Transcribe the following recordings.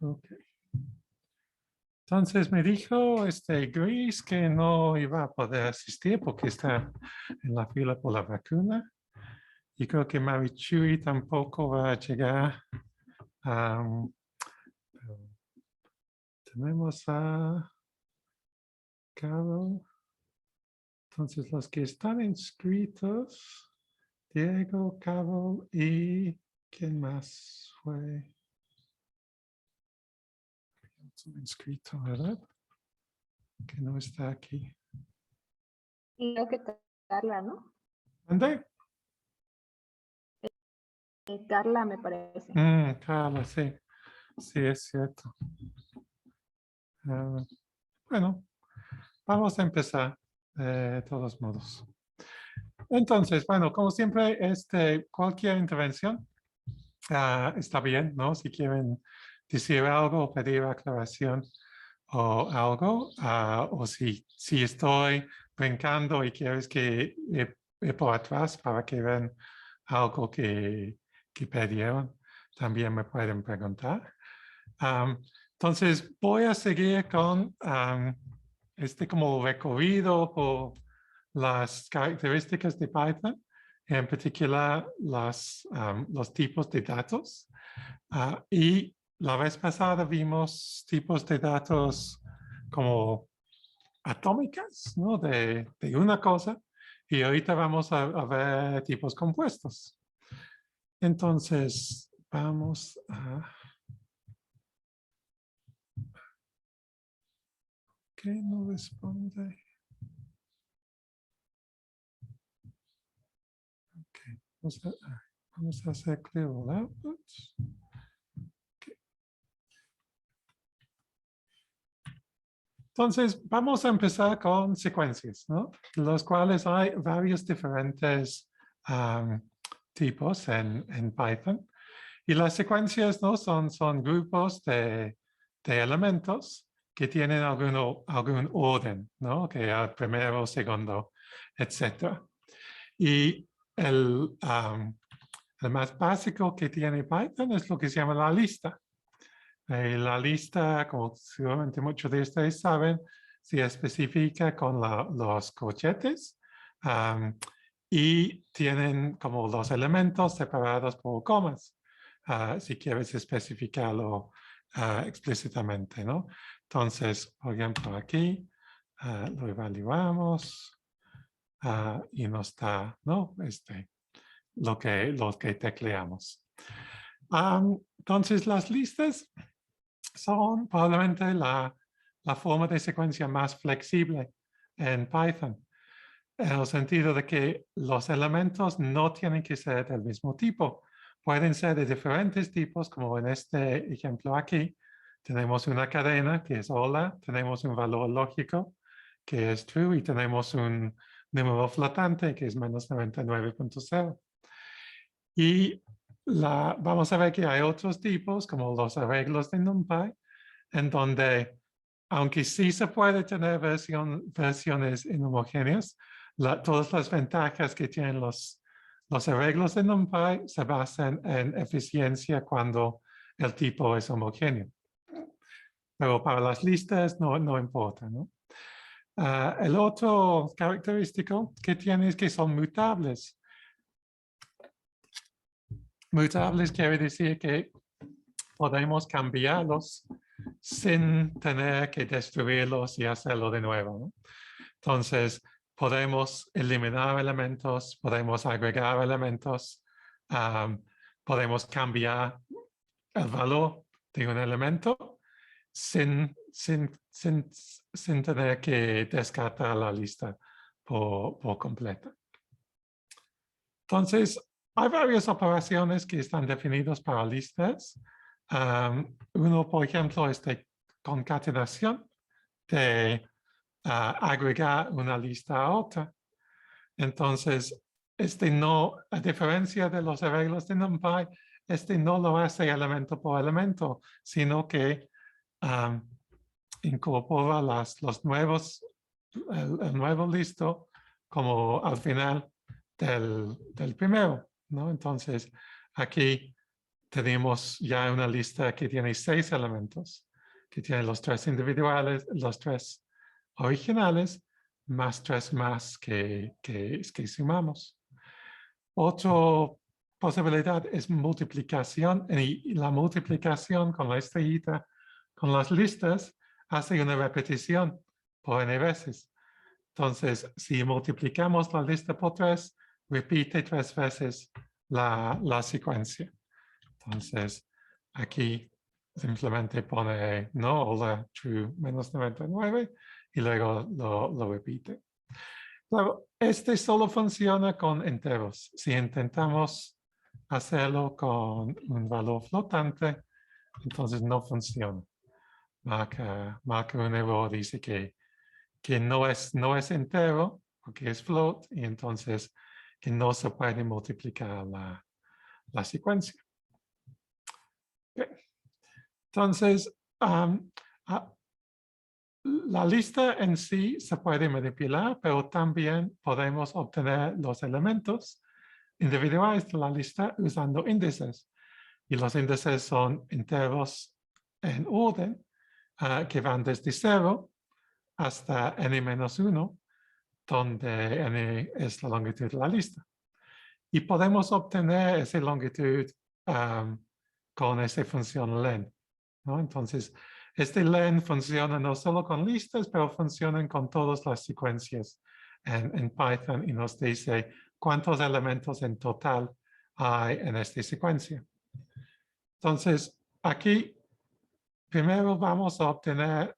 Ok. Entonces me dijo Gris que no iba a poder asistir porque está en la fila por la vacuna. Y creo que Marichui tampoco va a llegar. Pero tenemos a Carol. Entonces los que están inscritos, Diego, Carol y ¿quién más fue? Un inscrito, ¿verdad? Que no está aquí. Creo que Carla, ¿no? ¿Dónde? Carla, me parece. Carla, sí. Sí, es cierto. Bueno, vamos a empezar de todos modos. Entonces, bueno, como siempre, cualquier intervención está bien, ¿no? Si quieren decir algo o pedir aclaración o algo, o si estoy brincando y quieres que por atrás para que vean algo que pidieron, también me pueden preguntar. Entonces, voy a seguir con como recorrido por las características de Python, en particular los tipos de datos. Y la vez pasada vimos tipos de datos como atómicas, ¿no? De una cosa. Y ahorita vamos a ver tipos compuestos. Entonces, vamos a... ¿Qué no responde? Okay. Vamos a hacer clear all outputs. Okay. Entonces, vamos a empezar con secuencias, ¿no? Los cuales hay varios diferentes tipos en Python. Y las secuencias, ¿no? Son grupos de elementos que tienen algún orden, ¿no? Que al primero, segundo, etc. Y el más básico que tiene Python es lo que se llama la lista. La lista, como seguramente muchos de ustedes saben, se especifica con los corchetes y tienen como los elementos separados por comas, si quieres especificarlo explícitamente, ¿no? Entonces, por ejemplo, aquí lo evaluamos y nos da, ¿no? Lo que tecleamos. Entonces, las listas son probablemente la forma de secuencia más flexible en Python, en el sentido de que los elementos no tienen que ser del mismo tipo. Pueden ser de diferentes tipos, como en este ejemplo aquí. Tenemos una cadena que es hola, tenemos un valor lógico que es true y tenemos un número flotante que es menos 99.0. Y vamos a ver que hay otros tipos, como los arreglos de NumPy, en donde, aunque sí se puede tener versiones inhomogéneas, todas las ventajas que tienen los arreglos de NumPy se basan en eficiencia cuando el tipo es homogéneo. Pero para las listas no importa, ¿no? El otro característico que tiene es que son mutables. Mutables quiere decir que podemos cambiarlos sin tener que destruirlos y hacerlo de nuevo, ¿no? Entonces, podemos eliminar elementos, podemos agregar elementos, podemos cambiar el valor de un elemento sin tener que descartar la lista por completa. Entonces, hay varias operaciones que están definidas para listas. Uno, por ejemplo, es de concatenación, de agregar una lista a otra. Entonces, a diferencia de los arreglos de NumPy, no lo hace elemento por elemento, sino que incorpora el nuevo listo como al final del primero, ¿no? Entonces, aquí tenemos ya una lista que tiene 6 elementos, que tiene los 3 individuales, los 3 originales, más 3 más que sumamos. Otra posibilidad es multiplicación, y la multiplicación con la estrellita, con las listas, hace una repetición por n veces. Entonces, si multiplicamos la lista por 3, repite 3 veces la secuencia. Entonces, aquí simplemente pone no, hola, true, menos 99, y luego lo repite. Claro, este solo funciona con enteros. Si intentamos hacerlo con un valor flotante, entonces no funciona. Marca un error, dice que no es entero, porque es float, y entonces que no se puede multiplicar la secuencia. Okay. Entonces, la lista en sí se puede manipular, pero también podemos obtener los elementos individuales de la lista usando índices. Y los índices son enteros en orden que van desde 0 hasta n-1, donde n es la longitud de la lista. Y podemos obtener esa longitud con esa función len, ¿no? Entonces, este len funciona no solo con listas, pero funcionan con todas las secuencias en Python y nos dice cuántos elementos en total hay en esta secuencia. Entonces, aquí primero vamos a obtener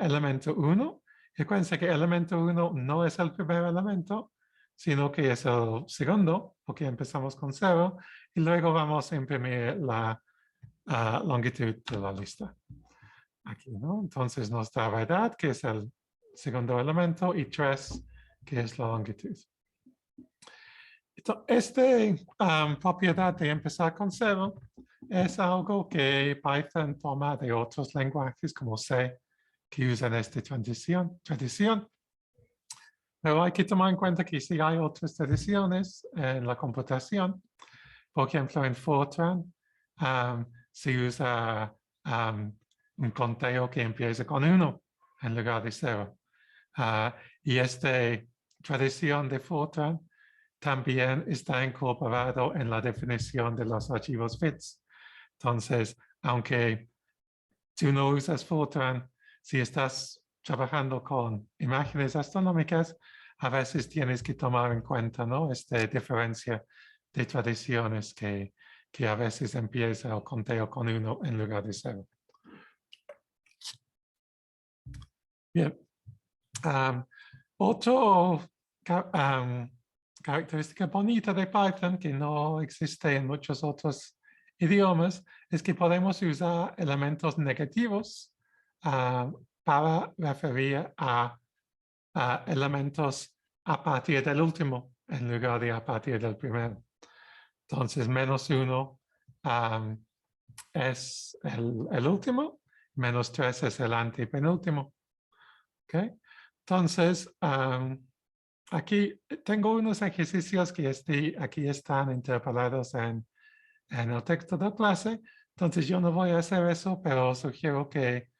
elemento 1. Recuerden que elemento 1 no es el primer elemento, sino que es el segundo, porque empezamos con 0, y luego vamos a imprimir la longitud de la lista. Aquí, ¿no? Entonces nos da verdad, que es el segundo elemento, y 3, que es la longitud. Esta propiedad de empezar con 0 es algo que Python toma de otros lenguajes como C, que usan esta tradición. Pero hay que tomar en cuenta que sí hay otras tradiciones en la computación. Por ejemplo, en Fortran se usa un conteo que empieza con 1 en lugar de 0. Y esta tradición de Fortran también está incorporado en la definición de los archivos bits. Entonces, aunque tú no usas Fortran, si estás trabajando con imágenes astronómicas, a veces tienes que tomar en cuenta, ¿no?, esta diferencia de tradiciones que a veces empieza el conteo con 1 en lugar de 0. Bien. Otra característica bonita de Python, que no existe en muchos otros idiomas, es que podemos usar elementos negativos para referir a elementos a partir del último en lugar de a partir del primero. Entonces, -1 es el último, -3 es el antepenúltimo. ¿Okay? Entonces, aquí tengo unos ejercicios que aquí están interpolados en el texto de clase. Entonces, yo no voy a hacer eso, pero sugiero que,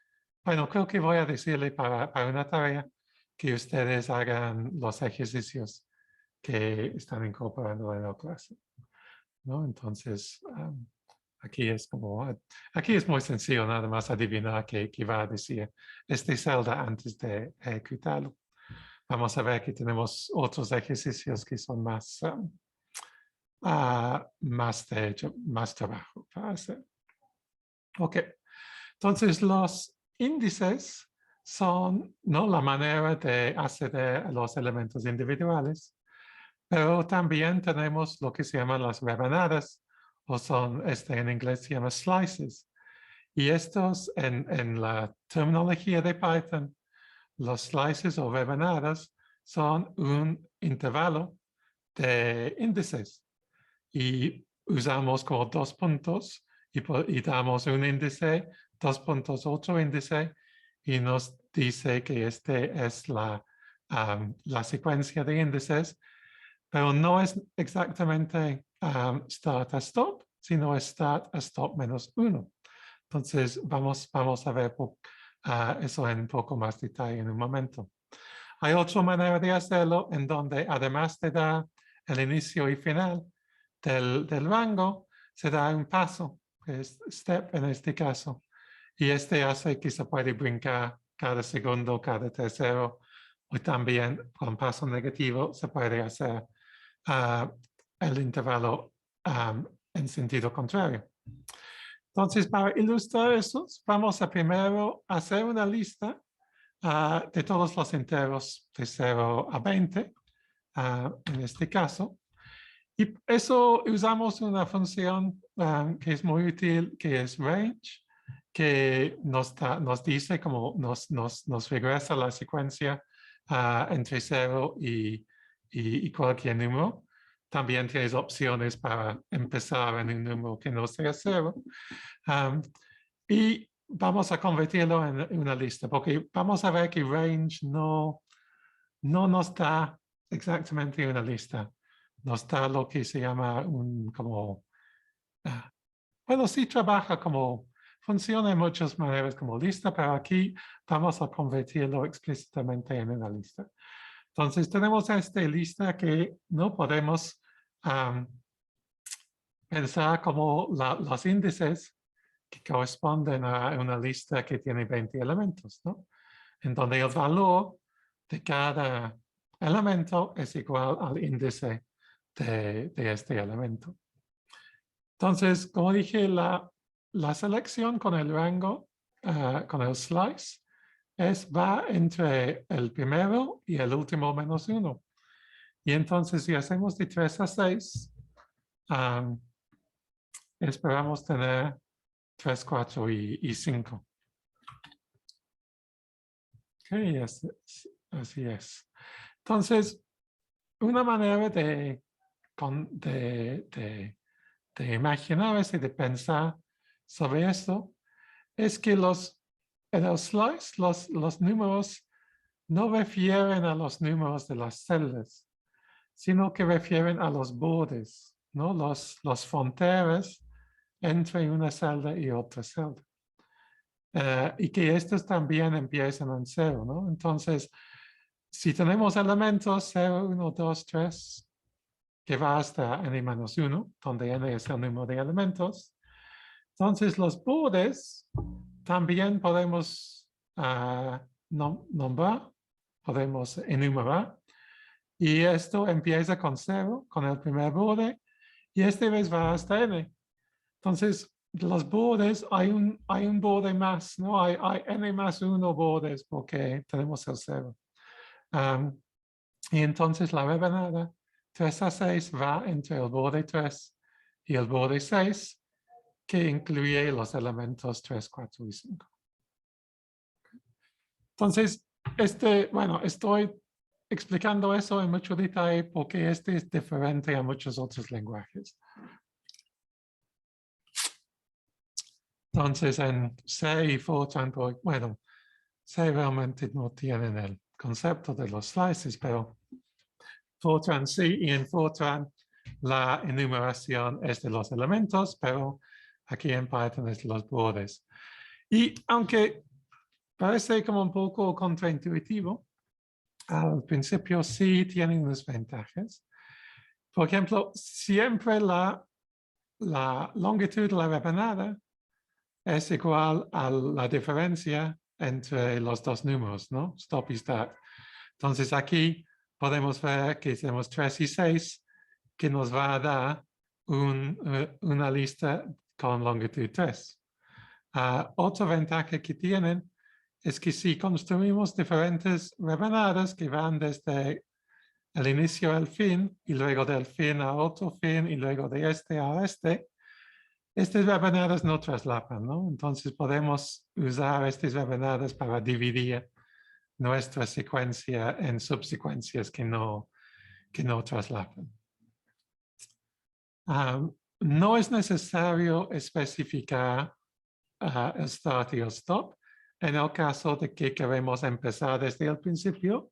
bueno, creo que voy a decirle para una tarea que ustedes hagan los ejercicios que están incorporando en la clase, ¿no? Entonces, aquí es muy sencillo, nada más adivinar qué va a decir este celda antes de ejecutarlo. Vamos a ver que tenemos otros ejercicios que son más trabajo para hacer. Ok, entonces los índices son, ¿no?, la manera de acceder a los elementos individuales, pero también tenemos lo que se llaman las rebanadas, o son, en inglés se llama slices. Y estos, en la terminología de Python, los slices o rebanadas son un intervalo de índices. Y usamos como 2 puntos y damos un índice, 2 puntos, otro índice, y nos dice que este es la secuencia de índices. pero no es exactamente start a stop, sino es start a stop menos 1. Entonces, vamos a ver eso en un poco más detalle en un momento. Hay otra manera de hacerlo en donde, además de dar el inicio y final del rango, se da un paso, que es step en este caso. Y este hace que se puede brincar cada segundo, cada tercero, o también con paso negativo se puede hacer el intervalo en sentido contrario. Entonces, para ilustrar eso, vamos a primero hacer una lista de todos los enteros de 0 a 20, en este caso. Y eso usamos una función que es muy útil, que es range, que nos dice cómo nos regresa la secuencia entre 0 y cualquier número. También tienes opciones para empezar en un número que no sea 0. Y vamos a convertirlo en una lista, porque vamos a ver que range no nos da exactamente una lista. Nos da lo que se llama bueno, sí trabaja funciona en muchas maneras como lista, pero aquí vamos a convertirlo explícitamente en una lista. Entonces tenemos esta lista que no podemos pensar como los índices que corresponden a una lista que tiene 20 elementos, ¿no? En donde el valor de cada elemento es igual al índice de este elemento. Entonces, como dije, la selección con el rango, con el slice, va entre el primero y el último menos 1. Y entonces, si hacemos de 3 a 6, esperamos tener 3, 4 y 5. Ok, así es. Entonces, una manera de imaginarse y de pensar sobre eso es que en el slice los números no refieren a los números de las celdas, sino que refieren a los bordes, ¿no? Los fronteras entre una celda y otra celda. Y que estos también empiezan en 0, ¿no? Entonces, si tenemos elementos 0, 1, 2, 3, que va hasta n-1, donde n es el número de elementos, entonces los bordes también podemos nombrar, podemos enumerar, y esto empieza con 0, con el primer borde, y este vez va hasta n. Entonces, los bordes, hay un borde más, ¿no? Hay n+1 bordes porque tenemos el 0. Y entonces la rebanada 3 a 6 va entre el borde 3 y el borde 6, que incluye los elementos 3, 4 y 5. Entonces, bueno, estoy explicando eso en mucho detalle porque este es diferente a muchos otros lenguajes. Entonces, en C y Fortran, bueno, C realmente no tienen el concepto de los slices, pero Fortran sí, y en Fortran la enumeración es de los elementos, pero aquí en Python es de los bordes. Y aunque parece como un poco contraintuitivo, al principio sí tienen unas ventajas. Por ejemplo, siempre la longitud de la rebanada es igual a la diferencia entre los dos números, ¿no? Stop y start. Entonces aquí podemos ver que tenemos 3 y 6, que nos va a dar una lista con longitud 3. Otra ventaja que tienen es que si construimos diferentes rebanadas que van desde el inicio al fin, y luego del fin a otro fin, y luego de este a este, estas rebanadas no traslapan, ¿no? Entonces podemos usar estas rebanadas para dividir nuestra secuencia en subsecuencias que no traslapan. No es necesario especificar el start y el stop en el caso de que queremos empezar desde el principio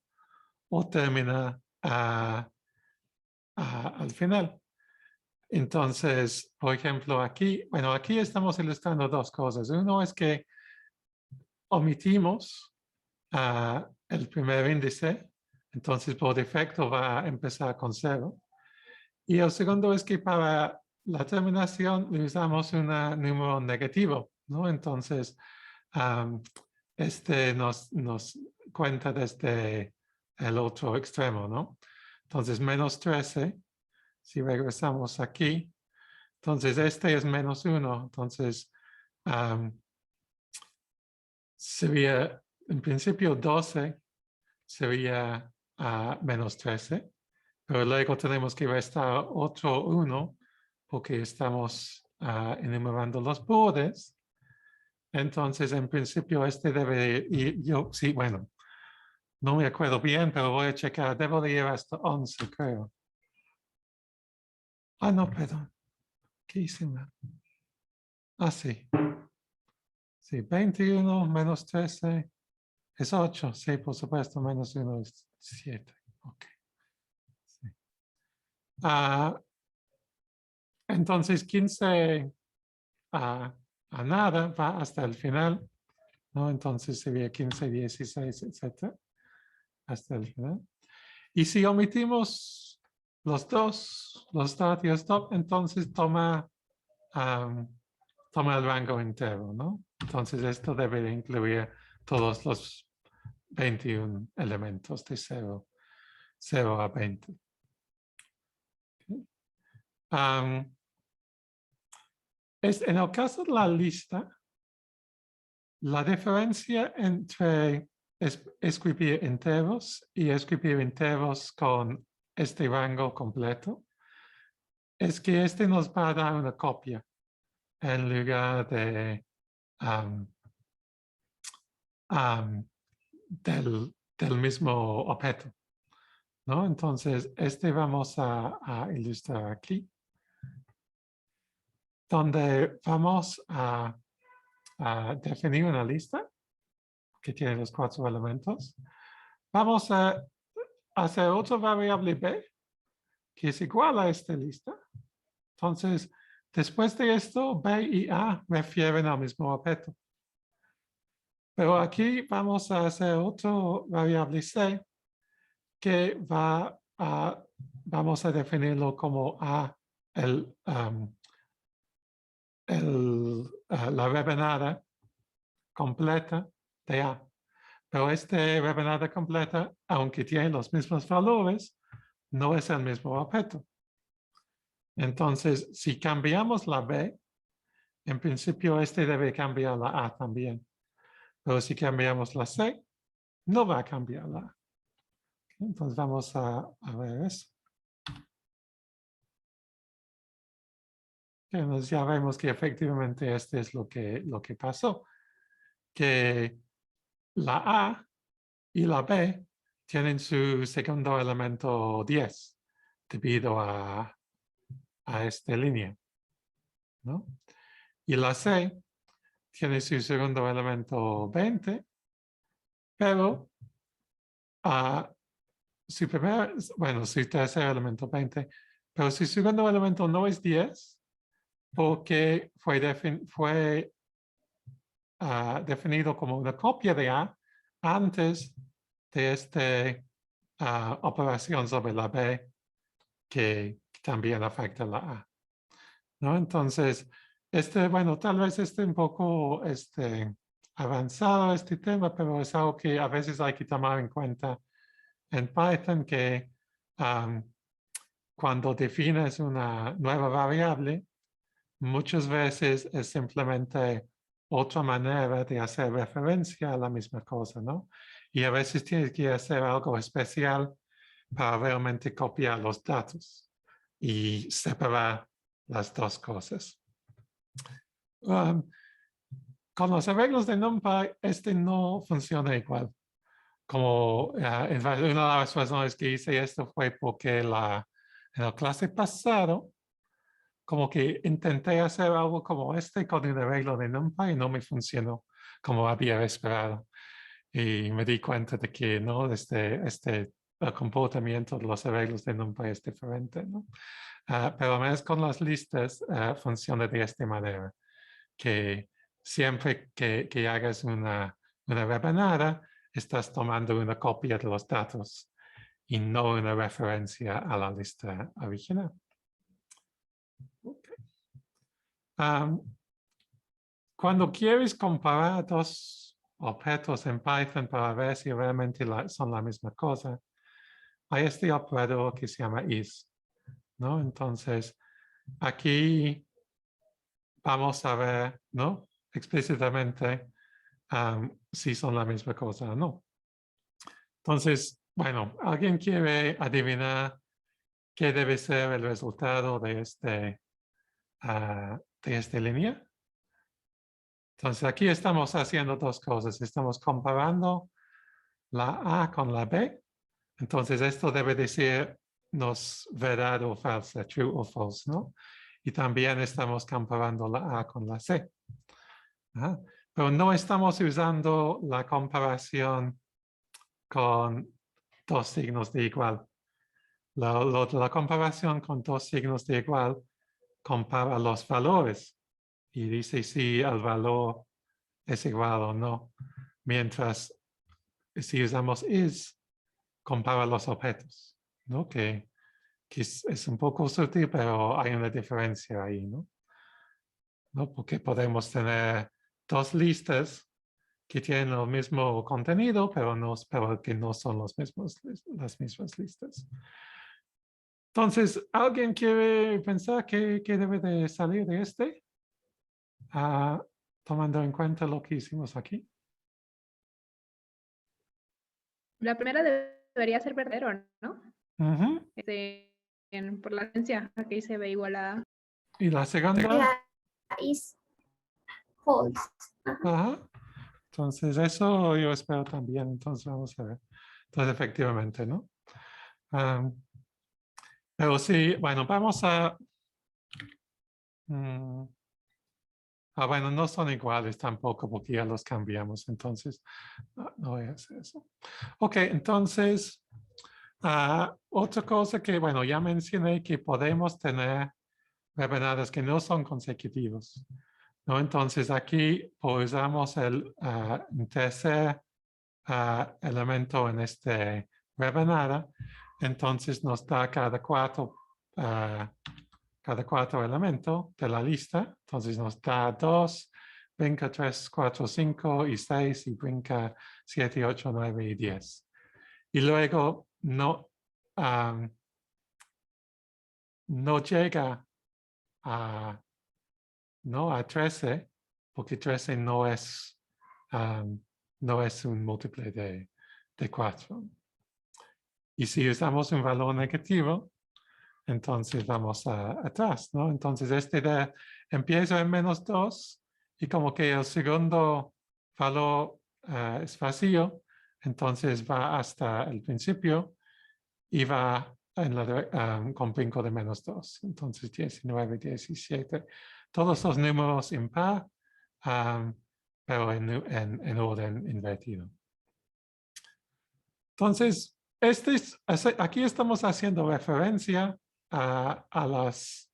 o terminar al final. Entonces, por ejemplo, aquí, bueno, aquí estamos ilustrando dos cosas. Uno es que omitimos el primer índice, entonces por defecto va a empezar con 0. Y el segundo es que para la terminación usamos un número negativo, ¿no? Entonces, este nos cuenta desde el otro extremo, ¿no? Entonces, menos 13, si regresamos aquí, entonces este es menos 1, entonces sería, en principio 12 sería menos 13, pero luego tenemos que restar otro 1 porque estamos enumerando los bordes. Entonces, en principio, este debe ir, sí, bueno, no me acuerdo bien, pero voy a checar, debo de ir hasta 11, creo. No, perdón. ¿Qué hice mal? Sí. Sí, 21 menos 13 es 8. Sí, por supuesto, menos 1 es 7. Ok. Sí. Entonces, 15 a nada va hasta el final, ¿no? Entonces sería 15, 16, etcétera, hasta el final. Y si omitimos los dos, los start y el stop, entonces toma el rango entero, ¿no? Entonces esto debe incluir todos los 21 elementos de 0 a 20. En el caso de la lista, la diferencia entre escribir enteros y escribir enteros con este rango completo es que este nos va a dar una copia en lugar de del mismo objeto, ¿no? Entonces, este vamos a ilustrar aquí, donde vamos a definir una lista que tiene los 4 elementos. Vamos a hacer otra variable b, que es igual a esta lista. Entonces, después de esto, b y a refieren al mismo objeto. Pero aquí vamos a hacer otra variable c, que vamos a definirlo como a la rebanada completa de A. Pero esta rebanada completa, aunque tiene los mismos valores, no es el mismo objeto. Entonces, si cambiamos la B, en principio este debe cambiar la A también. Pero si cambiamos la C, no va a cambiar la A. Entonces vamos a ver eso. Entonces ya vemos que efectivamente este es lo que pasó. Que la A y la B tienen su segundo elemento 10 debido a esta línea, ¿no? Y la C tiene su segundo elemento 20, pero su tercer elemento 20, pero su segundo elemento no es 10 porque fue definido como una copia de A antes de esta operación sobre la B que también afecta la A, ¿no? Entonces, bueno, tal vez esté un poco avanzado este tema, pero es algo que a veces hay que tomar en cuenta en Python, que cuando defines una nueva variable, muchas veces es simplemente otra manera de hacer referencia a la misma cosa, ¿no? Y a veces tienes que hacer algo especial para realmente copiar los datos y separar las dos cosas. Con los arreglos de NumPy, no funciona igual. Como una de las razones que hice esto fue porque en la clase pasado, como que intenté hacer algo como con el arreglo de NumPy y no me funcionó como había esperado. Y me di cuenta de que no, el comportamiento de los arreglos de NumPy es diferente, ¿no? Pero al menos con las listas funciona de esta manera, que siempre que hagas una rebanada, estás tomando una copia de los datos y no una referencia a la lista original. Okay. Cuando quieres comparar dos objetos en Python para ver si realmente son la misma cosa, hay este operador que se llama is, ¿no? Entonces, aquí vamos a ver, ¿no? Explícitamente si son la misma cosa o no. Entonces, bueno, ¿alguien quiere adivinar qué debe ser el resultado de esta línea? Entonces, aquí estamos haciendo dos cosas. Estamos comparando la A con la B. Entonces, esto debe decirnos verdad o falsa, true o false, ¿no? Y también estamos comparando la A con la C. ¿Ah? Pero no estamos usando la comparación con dos signos de igual. La comparación con dos signos de igual compara los valores y dice si el valor es igual o no. Mientras si usamos is, compara los objetos, ¿no? Que es un poco sutil, pero hay una diferencia ahí, ¿no? Porque podemos tener dos listas que tienen el mismo contenido, pero que no son las mismas listas. Entonces, ¿alguien quiere pensar qué debe de salir de este? Tomando en cuenta lo que hicimos aquí. La primera debería ser verdadero, ¿no? Uh-huh. Por la esencia, aquí se ve igual a... Y la segunda. Yeah, is false. Ajá. Entonces, eso yo espero también. Entonces, vamos a ver. Entonces, efectivamente, ¿no? Pero sí, bueno, vamos a... bueno, no son iguales tampoco porque ya los cambiamos. Entonces, no voy a hacer eso. Ok, entonces, otra cosa que, bueno, ya mencioné que podemos tener rebanadas que no son consecutivos, ¿no? Entonces, aquí usamos el tercer elemento en este rebanada. Entonces, nos da cada cuatro elementos de la lista. Entonces, nos da 2, brinca 3, 4, 5 y 6 y brinca 7, 8, 9 y 10. Y luego no llega a 13, porque 13 no es un múltiplo de 4. Y si usamos un valor negativo, entonces vamos atrás, ¿no? Entonces empieza en -2 y como que el segundo valor es vacío, entonces va hasta el principio y va con brinco de -2. Entonces 19, 17. Todos los números impar, pero en orden invertido. Entonces, aquí estamos haciendo referencia a las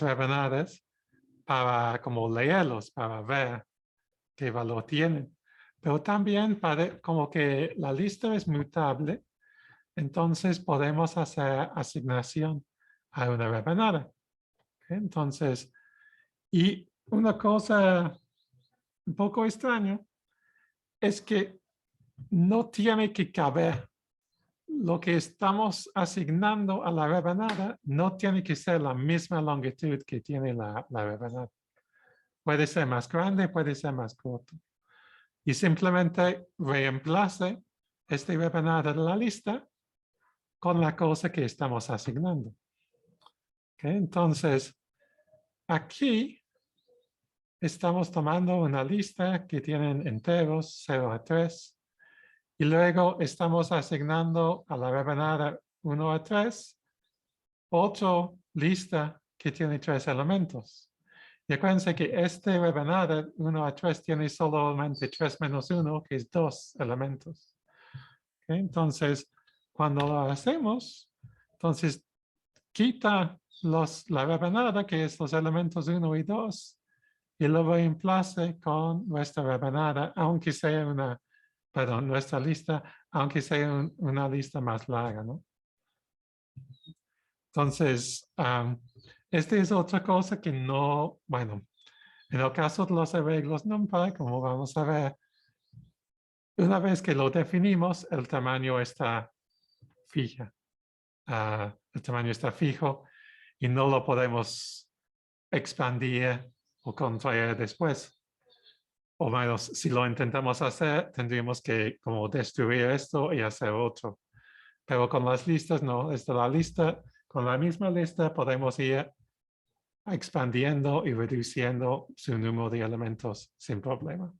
rebanadas para como leerlos, para ver qué valor tienen. Pero también como que la lista es mutable, entonces podemos hacer asignación a una rebanada. ¿Okay? Entonces, y una cosa un poco extraña es que no tiene que caber. Lo que estamos asignando a la rebanada no tiene que ser la misma longitud que tiene la rebanada. Puede ser más grande, puede ser más corto. Y simplemente reemplace esta rebanada de la lista con la cosa que estamos asignando. ¿Okay? Entonces, aquí estamos tomando una lista que tiene enteros 0 a 3 y luego estamos asignando a la rebanada 1 a 3 otra lista que tiene 3 elementos. Y acuérdense que esta rebanada 1 a 3 tiene solamente 3 menos 1, que es 2 elementos. ¿Ok? Entonces, cuando lo hacemos, entonces quita la rebanada, que es los elementos 1 y 2, y lo reemplace con nuestra rebanada, aunque sea nuestra lista, aunque sea una lista más larga, ¿no? Entonces, esta es otra cosa que no, bueno, en el caso de los arreglos NumPy, como vamos a ver, una vez que lo definimos, el tamaño está fija. El tamaño está fijo y no lo podemos expandir o contraer después. O menos, si lo intentamos hacer, tendríamos que como destruir esto y hacer otro. Pero con las listas no, con la misma lista podemos ir expandiendo y reduciendo su número de elementos sin problema.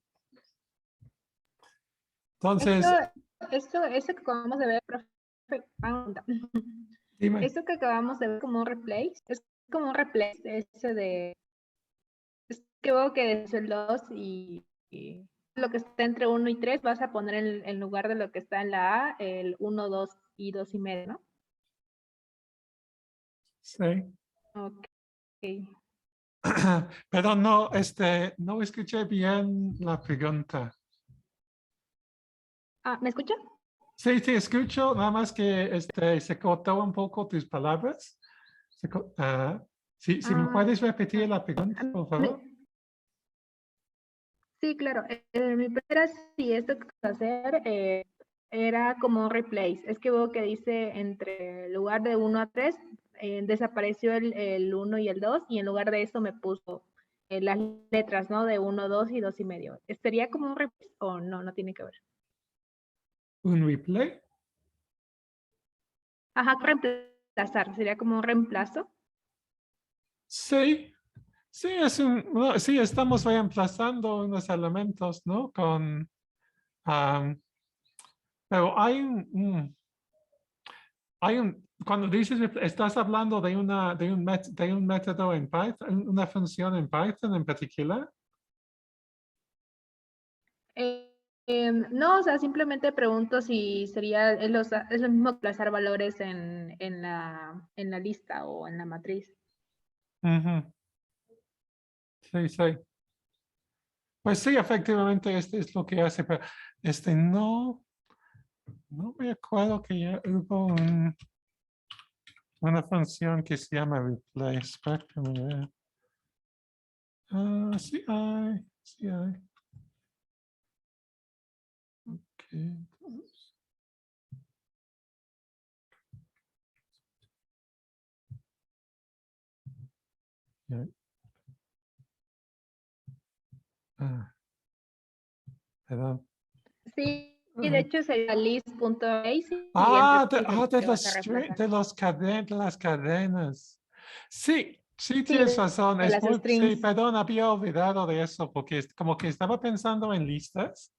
Entonces, Esto que acabamos de ver, profe, dime. esto que acabamos de ver como un replace, es como un replace ese de, es que veo que es el 2 y lo que está entre 1 y 3 vas a poner en lugar de lo que está en la A, el 1, 2 y 2 y medio, ¿no? Sí. Ok. Pero no, no escuché bien la pregunta. ¿Me escucha? Sí, te escucho, nada más que se cortó un poco tus palabras. Si me puedes repetir la pregunta, por favor. Sí, claro. Mi pregunta era si esto que vas a hacer era como un replace. Es que veo que dice entre el lugar de 1 a 3, desapareció el 1 y el 2, y en lugar de eso me puso las letras, ¿no? De 1, 2 y 2 y medio. ¿Sería como un replace o no? No tiene que ver. ¿Un replay? Ajá, reemplazar. ¿Sería como un reemplazo? Sí, sí, sí, estamos reemplazando unos elementos, ¿no? Pero cuando dices, estás hablando de un método en Python, una función en Python en particular. No, o sea, simplemente pregunto si sería, es lo mismo reemplazar valores en la lista o en la matriz. Sí, sí. Pues sí, efectivamente, es lo que hace, pero no me acuerdo que ya hubo una función que se llama replace. Déjame ver. Sí hay, sí hay. Okay. Ya. Perdón. Sí, y de hecho sería list.basic y De las cadenas. Sí, sí Sí, tienes razón. de las Sí, strings. perdón, había olvidado de eso porque como que estaba pensando en listas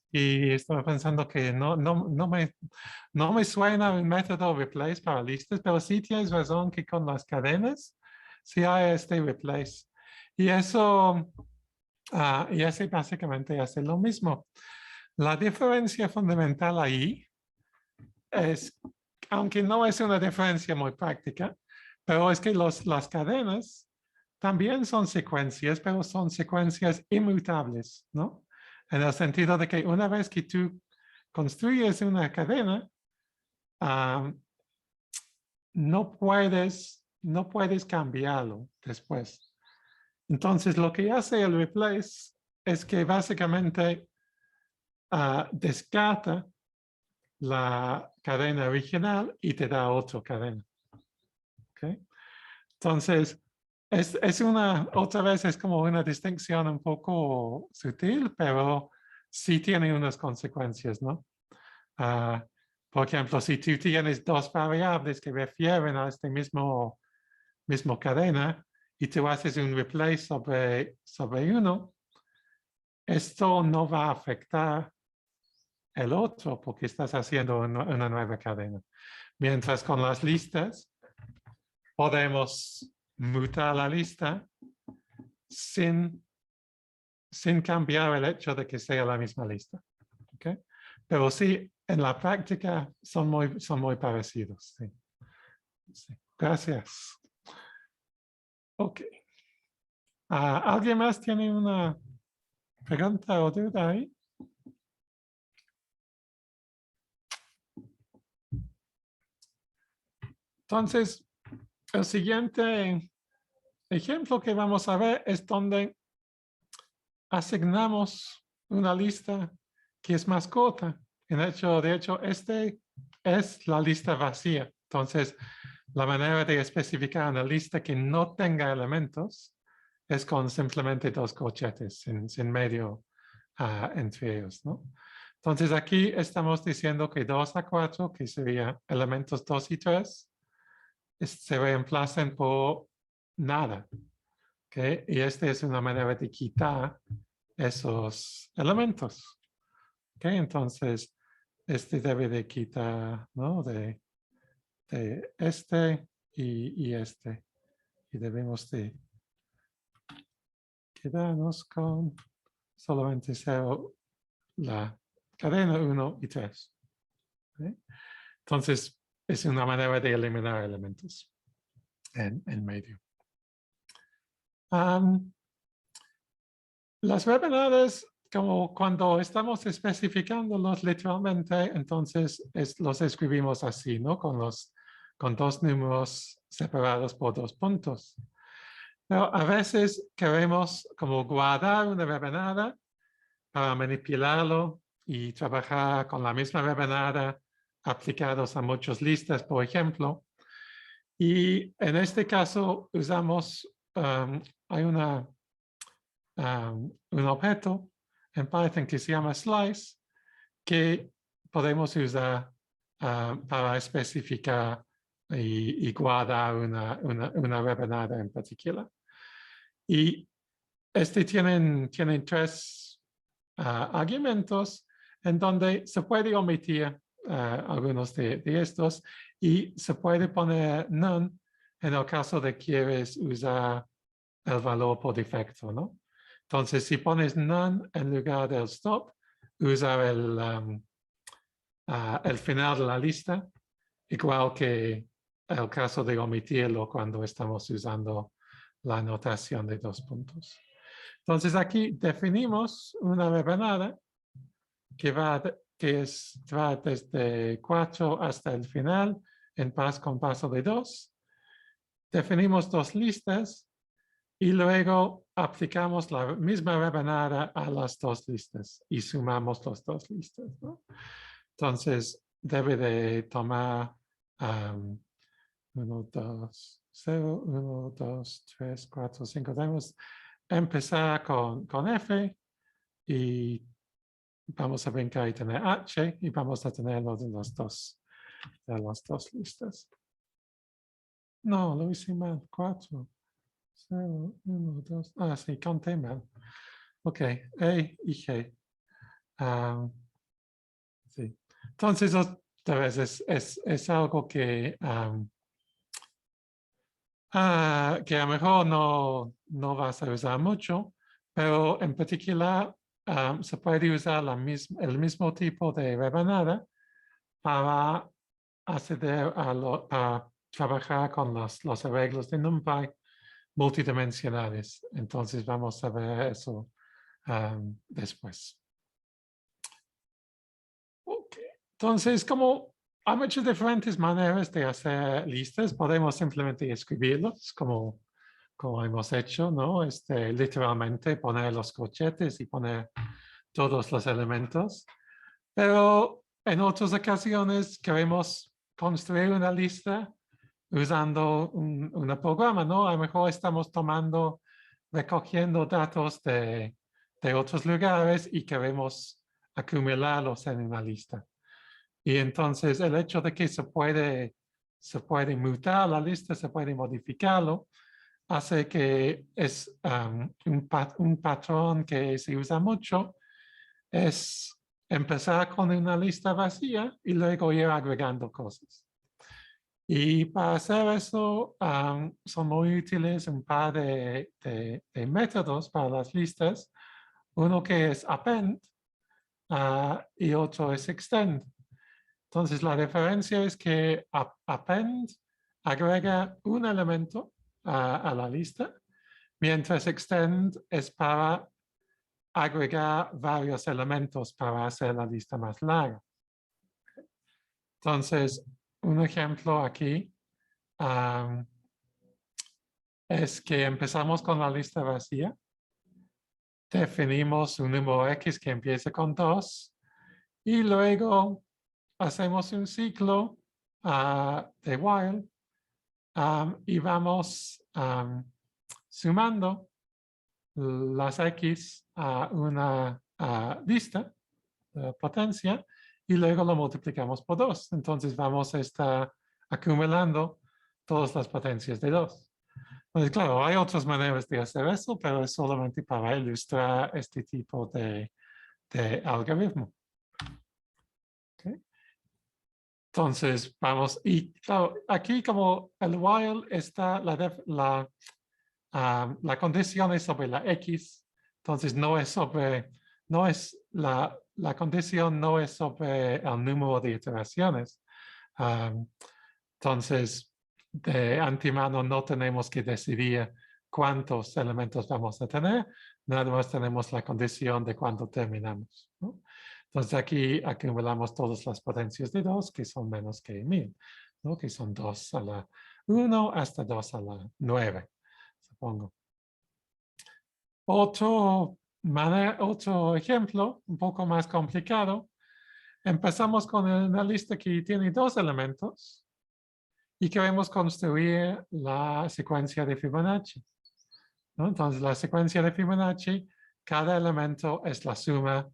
y estaba pensando que no me suena un método replace para listas, pero sí tienes razón que con las cadenas sí hay este replace. Y eso básicamente hace lo mismo. La diferencia fundamental ahí es, aunque no es una diferencia muy práctica, pero es que las cadenas también son secuencias, pero son secuencias inmutables, ¿no? En el sentido de que una vez que tú construyes una cadena, no puedes cambiarlo después. Entonces, lo que hace el replace es que básicamente descarta la cadena original y te da otra cadena. ¿Okay? Entonces, otra vez es como una distinción un poco sutil, pero sí tiene unas consecuencias, ¿no? Por ejemplo, si tú tienes dos variables que refieren a este mismo cadena y tú haces un replace sobre uno, esto no va a afectar el otro porque estás haciendo una nueva cadena. Mientras con las listas podemos mutar la lista sin cambiar el hecho de que sea la misma lista. ¿Okay? Pero sí, en la práctica son muy parecidos. Sí. Sí. Gracias. Ok. ¿Alguien más tiene una pregunta o duda ahí? Entonces, el siguiente ejemplo que vamos a ver es donde asignamos una lista que es más corta. De hecho, este es la lista vacía. Entonces, la manera de especificar una lista que no tenga elementos es con simplemente dos corchetes sin medio entre ellos, ¿no? Entonces, aquí estamos diciendo que 2 a 4, que serían elementos 2 y 3, se reemplacen por nada. ¿Okay? Y esta es una manera de quitar esos elementos. ¿Okay? Entonces, este debe de quitar, ¿no? De este y este. Y debemos de quedarnos con solamente 0, la cadena 1 y 3. ¿Okay? Entonces, es una manera de eliminar elementos en medio. Las rebanadas, como cuando estamos especificándolos literalmente, entonces los escribimos así, ¿no? Con dos números separados por 2 puntos. Pero a veces queremos como guardar una rebanada para manipularlo y trabajar con la misma rebanada aplicados a muchas listas, por ejemplo. Y en este caso usamos, hay un objeto en Python que se llama slice, que podemos usar para especificar y guardar una rebanada en particular. Y tienen 3 argumentos en donde se puede omitir algunos de estos y se puede poner none en el caso de quieres usar el valor por defecto, ¿no? Entonces, si pones none en lugar del stop, usa el final de la lista, igual que el caso de omitirlo cuando estamos usando la notación de 2 puntos. Entonces, aquí definimos una rebanada que va desde 4 hasta el final con paso de 2. Definimos 2 listas y luego aplicamos la misma rebanada a las 2 listas y sumamos las 2 listas, ¿no? Entonces, debe de tomar 1, 2, 0, 1, 2, 3, 4, 5. Debemos empezar con F y vamos a brincar y tener H y vamos a tenerlo de las dos listas. No, lo hice mal. 4. 0, 1, 2. Ah, sí, conté mal. Ok, E y G. Sí. Entonces, otra vez es algo que a lo mejor no vas a usar mucho, pero en particular se puede usar el mismo tipo de rebanada para acceder para trabajar con los arreglos de NumPy multidimensionales. Entonces vamos a ver eso después. Okay. Entonces, como hay muchas diferentes maneras de hacer listas, podemos simplemente escribirlos como hemos hecho, ¿no? Literalmente poner los corchetes y poner todos los elementos. Pero en otras ocasiones queremos construir una lista usando un programa, ¿no? A lo mejor estamos recogiendo datos de otros lugares y queremos acumularlos en una lista. Y entonces el hecho de que se puede mutar la lista, se puede modificarlo, hace que es un patrón que se usa mucho, es empezar con una lista vacía y luego ir agregando cosas. Y para hacer eso son muy útiles un par de métodos para las listas. Uno que es append, y otro es extend. Entonces, la diferencia es que append agrega un elemento a la lista, mientras extend es para agregar varios elementos para hacer la lista más larga. Entonces, un ejemplo aquí es que empezamos con la lista vacía. Definimos un número X que empiece con 2 y luego hacemos un ciclo de while y vamos sumando las X a una lista de potencia y luego lo multiplicamos por 2. Entonces vamos a estar acumulando todas las potencias de 2. Pues claro, hay otras maneras de hacer eso, pero es solamente para ilustrar este tipo de algoritmo. Okay. Entonces, vamos, y claro, aquí como el while está la condición es sobre la X, entonces no es sobre, no es la condición no es sobre el número de iteraciones. Entonces, de antemano no tenemos que decidir cuántos elementos vamos a tener, nada más tenemos la condición de cuándo terminamos, ¿no? Entonces aquí acumulamos todas las potencias de 2 que son menos que 1000, ¿no? Que son 2 a la 1 hasta 2 a la 9, supongo. Otro ejemplo, un poco más complicado. Empezamos con una lista que tiene 2 elementos y queremos construir la secuencia de Fibonacci, ¿no? Entonces, la secuencia de Fibonacci, cada elemento es la suma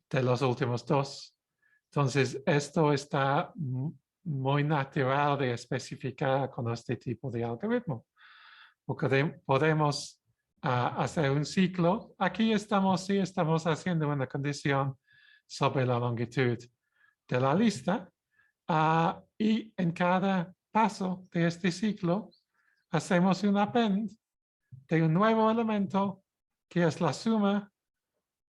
de los últimos 2. Entonces, esto está muy natural de especificar con este tipo de algoritmo, porque podemos hacer un ciclo. Aquí estamos haciendo una condición sobre la longitud de la lista y en cada paso de este ciclo hacemos un append de un nuevo elemento que es la suma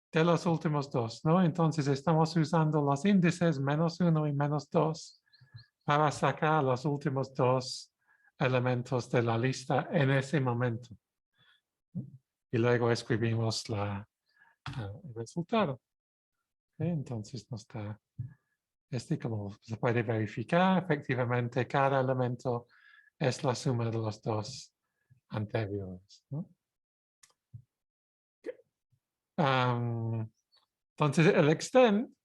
de los últimos 2, ¿no? Entonces estamos usando los índices -1 y -2 para sacar los últimos 2 elementos de la lista en ese momento. Y luego escribimos el resultado. ¿Okay? Entonces nos da como se puede verificar, efectivamente cada elemento es la suma de los 2 anteriores, ¿no? Entonces el extend,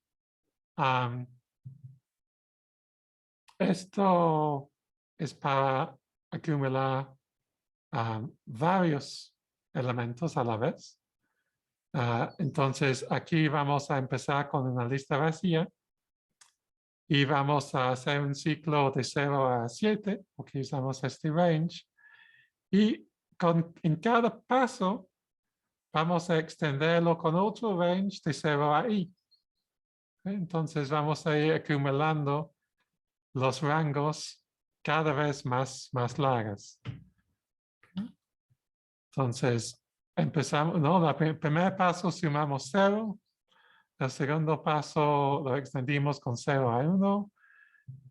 esto es para acumular varios elementos a la vez. Entonces aquí vamos a empezar con una lista vacía y vamos a hacer un ciclo de 0 a 7, porque usamos este range. Y en cada paso vamos a extenderlo con otro range de 0 a i. Entonces vamos a ir acumulando los rangos cada vez más largos. Entonces empezamos, ¿no? El primer paso sumamos 0. El segundo paso lo extendimos con 0 a 1.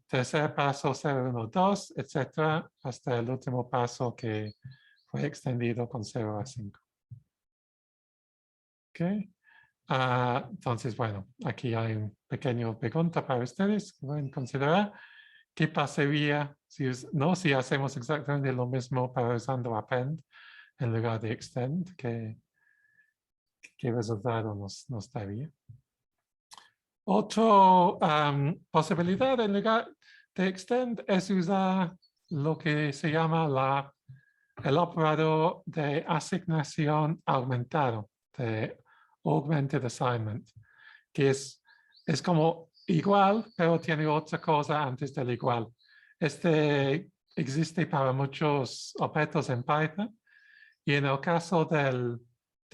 Tercer paso 0, 1, 2, etcétera, hasta el último paso que fue extendido con 0 a 5. Okay. Entonces, bueno, aquí hay una pequeña pregunta para ustedes que pueden considerar. ¿Qué pasaría si hacemos exactamente lo mismo para usando append en lugar de extend? ¿Qué resultado nos daría? Otra posibilidad en lugar de extend es usar lo que se llama el operador de asignación aumentado, de augmented assignment, que es como igual, pero tiene otra cosa antes del igual. Este existe para muchos objetos en Python y en el caso de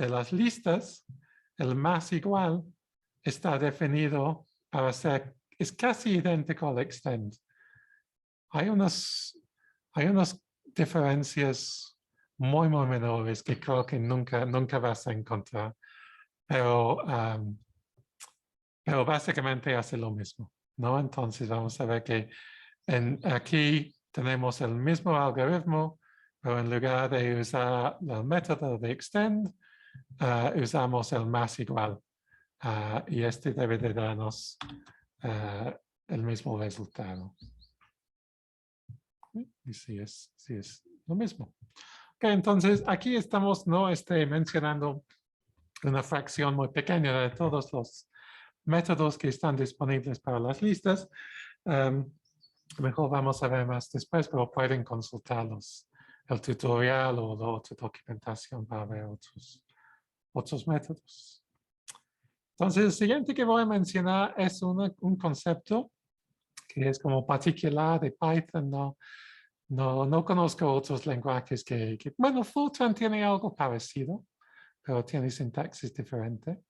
las listas, el más igual está definido para ser, es casi idéntico al extend. Hay unas diferencias muy menores que creo que nunca vas a encontrar, pero pero básicamente hace lo mismo, ¿no? Entonces vamos a ver que aquí tenemos el mismo algoritmo, pero en lugar de usar el método de extend, usamos el más igual. Y este debe de darnos el mismo resultado. Y sí es lo mismo. Ok, entonces aquí estamos mencionando una fracción muy pequeña de todos los métodos que están disponibles para las listas. Mejor vamos a ver más después, pero pueden consultarlos, el tutorial o la otra documentación para ver otros métodos. Entonces, el siguiente que voy a mencionar es un concepto que es como particular de Python. No conozco otros lenguajes bueno, Fortran tiene algo parecido, pero tiene sintaxis diferente.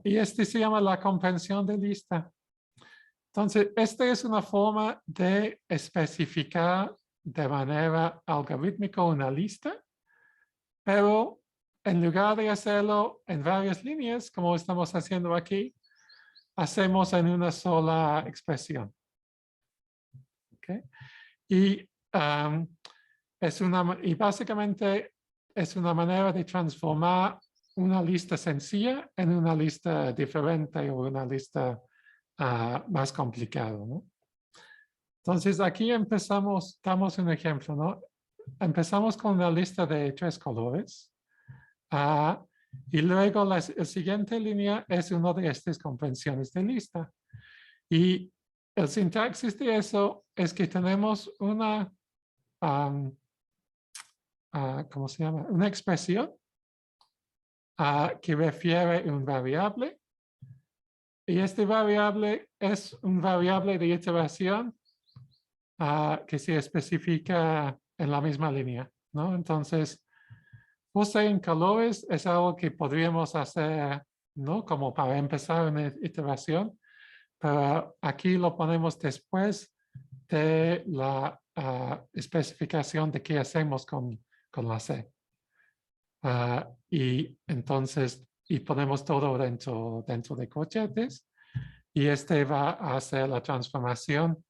Y este se llama la comprensión de lista. Entonces, esta es una forma de especificar de manera algorítmica una lista, pero en lugar de hacerlo en varias líneas, como estamos haciendo aquí, hacemos en una sola expresión. ¿Okay? Y básicamente es una manera de transformar una lista sencilla en una lista diferente o una lista más complicada, ¿no? Entonces aquí damos un ejemplo, ¿no? Empezamos con la lista de 3 colores. Y luego la siguiente línea es una de estas comprensiones de lista. Y el sintaxis de eso es que tenemos una, ¿cómo se llama? Una expresión que refiere a un variable. Y este variable es un variable de iteración que se especifica en la misma línea, ¿no? Entonces, puse en colores es algo que podríamos hacer, ¿no? Como para empezar una iteración, pero aquí lo ponemos después de la especificación de qué hacemos con la C. Y entonces, ponemos todo dentro de corchetes, y este va a hacer la transformación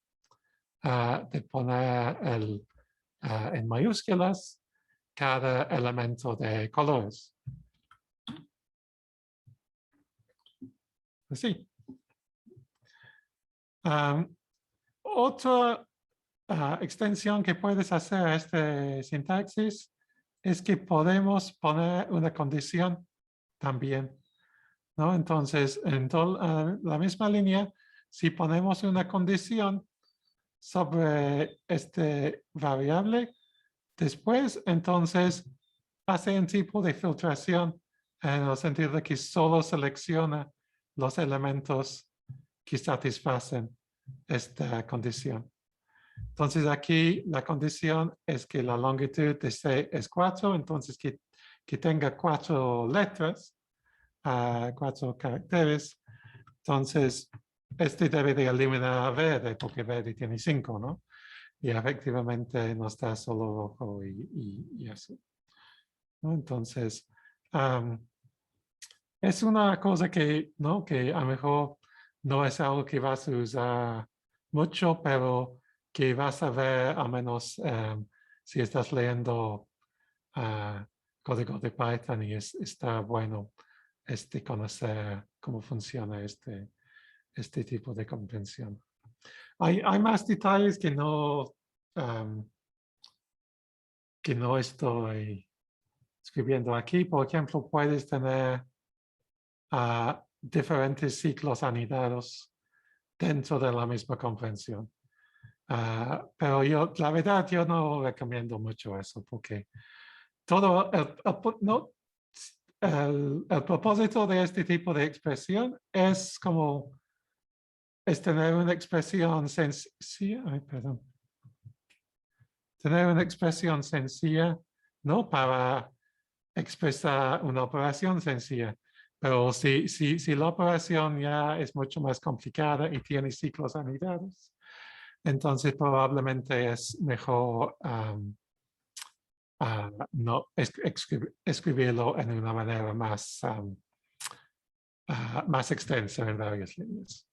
de poner en mayúsculas cada elemento de colores. Así. Otra extensión que puedes hacer a este sintaxis es que podemos poner una condición también, ¿no? Entonces, en la misma línea, si ponemos una condición sobre este variable, después, entonces, hace un tipo de filtración en el sentido de que solo selecciona los elementos que satisfacen esta condición. Entonces, aquí la condición es que la longitud de C es 4, entonces que tenga 4 letras, 4 caracteres. Entonces, este debe de eliminar verde, porque verde tiene 5, ¿no? Y efectivamente nos da solo rojo y azul, ¿no? Entonces, es una cosa que a lo mejor no es algo que vas a usar mucho, pero que vas a ver al menos si estás leyendo código de Python, y está bueno conocer cómo funciona este tipo de comprensión. Hay más detalles que no estoy escribiendo aquí. Por ejemplo, puedes tener diferentes ciclos anidados dentro de la misma comprensión. Pero la verdad, yo no recomiendo mucho eso, porque todo el propósito de este tipo de expresión es tener una expresión sencilla. Tener una expresión sencilla, ¿no? Para expresar una operación sencilla. Pero si la operación ya es mucho más complicada y tiene ciclos anidados, entonces probablemente es mejor no escribirlo en una manera más más extensa en varias líneas.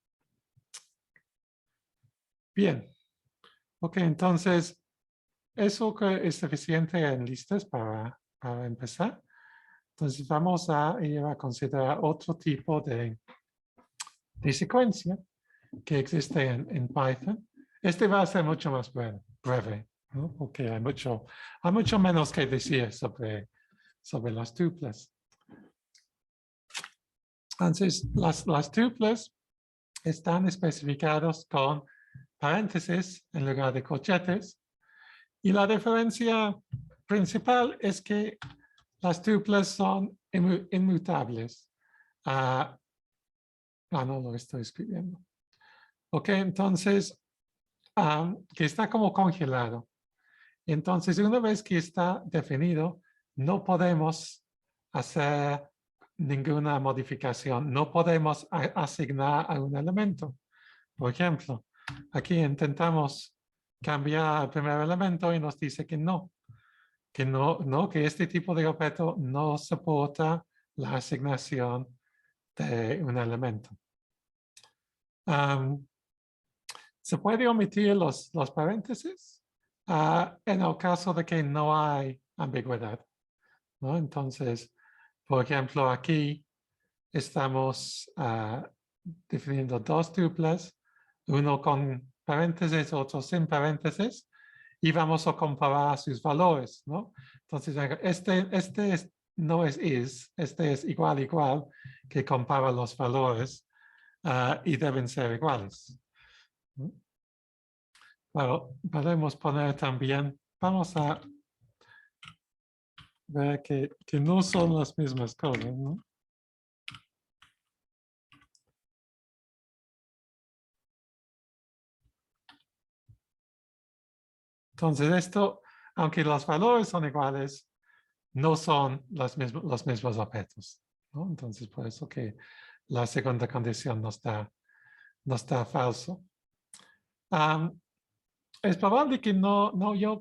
Bien. Ok, entonces, eso que es suficiente en listas para empezar. Entonces, vamos a ir a considerar otro tipo de secuencia que existe en Python. Este va a ser mucho más breve, ¿no? Porque hay mucho menos que decir sobre las tuplas. Entonces, las tuplas están especificados con paréntesis en lugar de corchetes. Y la diferencia principal es que las tuplas son inmutables. No lo estoy escribiendo. Ok, entonces, que está como congelado. Entonces, una vez que está definido, no podemos hacer ninguna modificación. No podemos asignar a un elemento. Por ejemplo, aquí intentamos cambiar el primer elemento y nos dice que no, que este tipo de objeto no soporta la asignación de un elemento. Se puede omitir los paréntesis en el caso de que no hay ambigüedad, ¿no? Entonces, por ejemplo, aquí estamos definiendo dos tuplas, uno con paréntesis, otro sin paréntesis, y vamos a comparar sus valores, ¿no? Entonces, este no es is, este es igual, que compara los valores y deben ser iguales. ¿No? Bueno, podemos poner también, vamos a ver que no son las mismas cosas, ¿no? Entonces esto, aunque los valores son iguales, no son los mismos objetos, ¿no? Entonces por eso que la segunda condición no está falso. Es probable que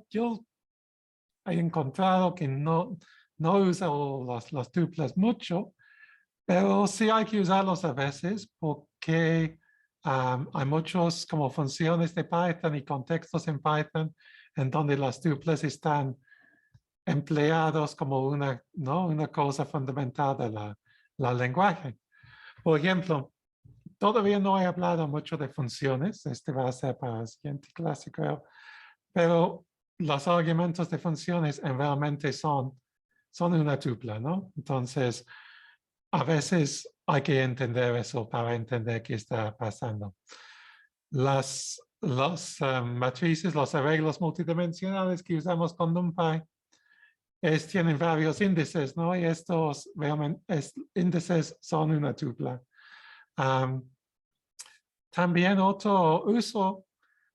yo he encontrado que no uso las tuplas mucho, pero sí hay que usarlos a veces porque hay muchos como funciones de Python y contextos en Python en donde las tuplas están empleados como una cosa fundamental de la lenguaje. Por ejemplo, todavía no he hablado mucho de funciones. Este va a ser para la siguiente clase, creo. Pero los argumentos de funciones realmente son una tupla, ¿no? Entonces, a veces hay que entender eso para entender qué está pasando. Las matrices, los arreglos multidimensionales que usamos con NumPy tienen varios índices, ¿no? Y estos índices son una tupla. También otro uso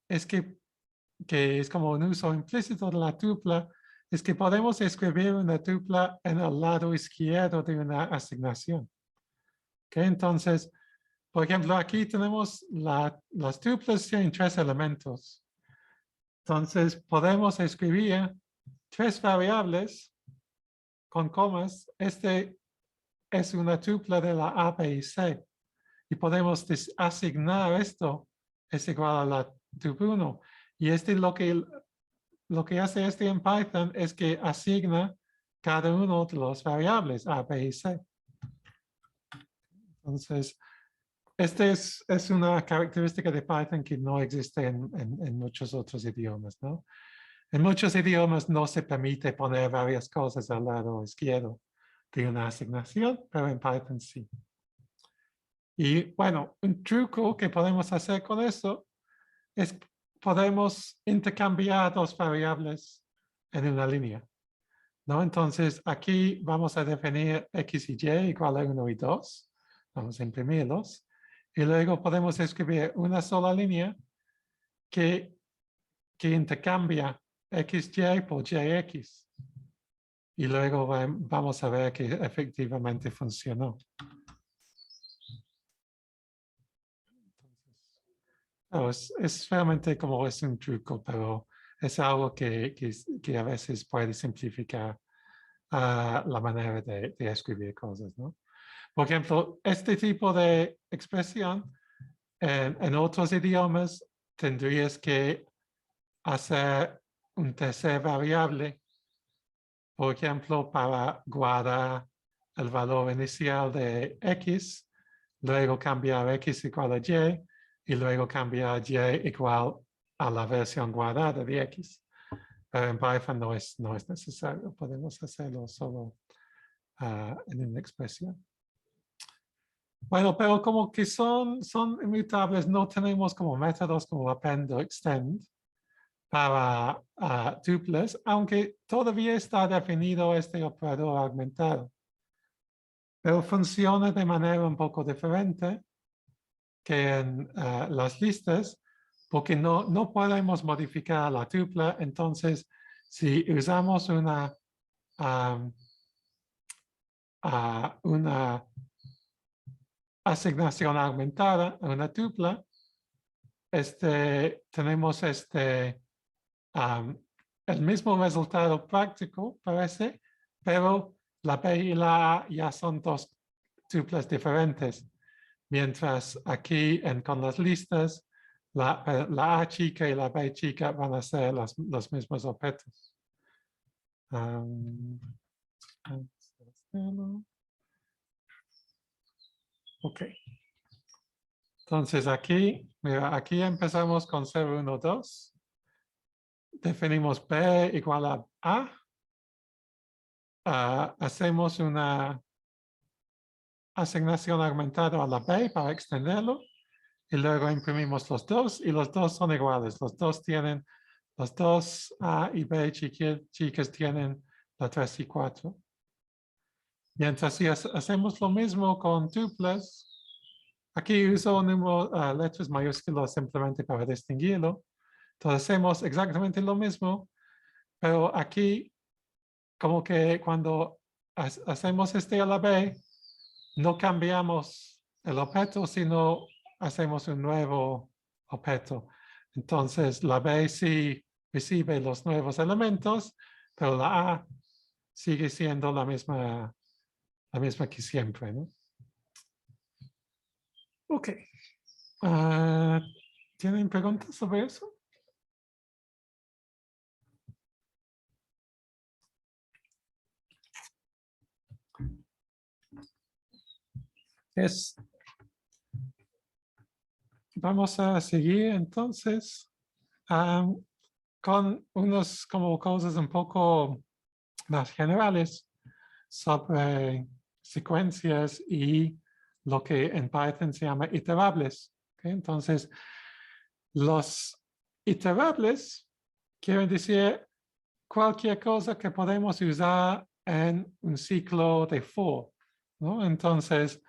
es que es como un uso implícito de la tupla, es que podemos escribir una tupla en el lado izquierdo de una asignación. ¿Okay? Entonces, por ejemplo, aquí tenemos las tuplas tienen 3 elementos. Entonces, podemos escribir 3 variables con comas. Este es una tupla de la A, B y C. Y podemos asignar esto es igual a la tupla 1. Y lo que hace en Python es que asigna cada uno de los variables A, B y C. Entonces, esta es una característica de Python que no existe en muchos otros idiomas, ¿no? En muchos idiomas no se permite poner varias cosas al lado izquierdo de una asignación, pero en Python sí. Y bueno, un truco que podemos hacer con eso es podemos intercambiar dos variables en una línea, ¿no? Entonces, aquí vamos a definir x y y igual a 1 y 2. Vamos a imprimirlos. Y luego podemos escribir una sola línea que intercambia xy por yx. Y luego vamos a ver que efectivamente funcionó. Es realmente como es un truco, pero es algo que a veces puede simplificar la manera de escribir cosas, ¿no? Por ejemplo, este tipo de expresión en otros idiomas tendrías que hacer un tercer variable, por ejemplo, para guardar el valor inicial de X, luego cambiar X igual a Y y luego cambiar Y igual a la versión guardada de X. Pero en Python no es necesario, podemos hacerlo solo en una expresión. Bueno, pero como que son inmutables, no tenemos como métodos como append o extend para tuples, aunque todavía está definido este operador aumentado. Pero funciona de manera un poco diferente que en las listas, porque no podemos modificar la tuple. Entonces, si usamos una asignación aumentada, una tuple, tenemos el mismo resultado práctico, parece, pero la B y la A ya son dos tuples diferentes. Mientras aquí con las listas, la A chica y la B chica van a ser los mismos objetos. Ok. Entonces aquí, mira, aquí empezamos con 0, 1, 2. Definimos B igual a A. Hacemos una asignación aumentada a la B para extenderlo. Y luego imprimimos los dos y los dos son iguales. Los dos A y B chicas tienen la 3 y 4. Mientras si hacemos lo mismo con tuples, aquí uso letras mayúsculas simplemente para distinguirlo. Entonces hacemos exactamente lo mismo, pero aquí como que cuando hacemos a la B, no cambiamos el objeto, sino hacemos un nuevo objeto. Entonces la B sí recibe los nuevos elementos, pero la A sigue siendo la misma que siempre, ¿no? Ok. ¿Tienen preguntas sobre eso? Vamos a seguir entonces con unas como cosas un poco más generales sobre secuencias y lo que en Python se llama iterables. ¿Okay? Entonces, los iterables quieren decir cualquier cosa que podemos usar en un ciclo de for, ¿no? Entonces,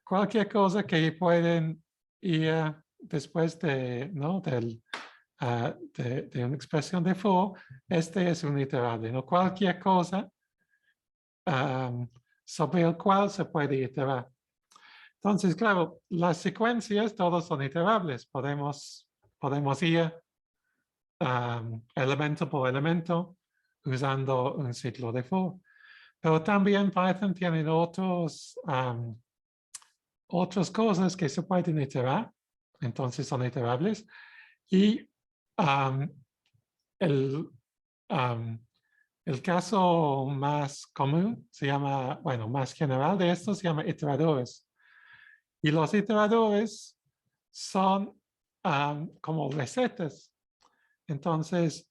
cualquier cosa que pueden ir después de, ¿no? de una expresión de for, es un iterable, ¿no? Cualquier cosa sobre el cual se puede iterar. Entonces, claro, las secuencias todos son iterables. Podemos ir elemento por elemento usando un ciclo de for. Pero también Python tiene otras cosas que se pueden iterar. Entonces son iterables. Y el caso más común se llama, bueno, más general de esto se llama iteradores. Y los iteradores son como recetas. Entonces,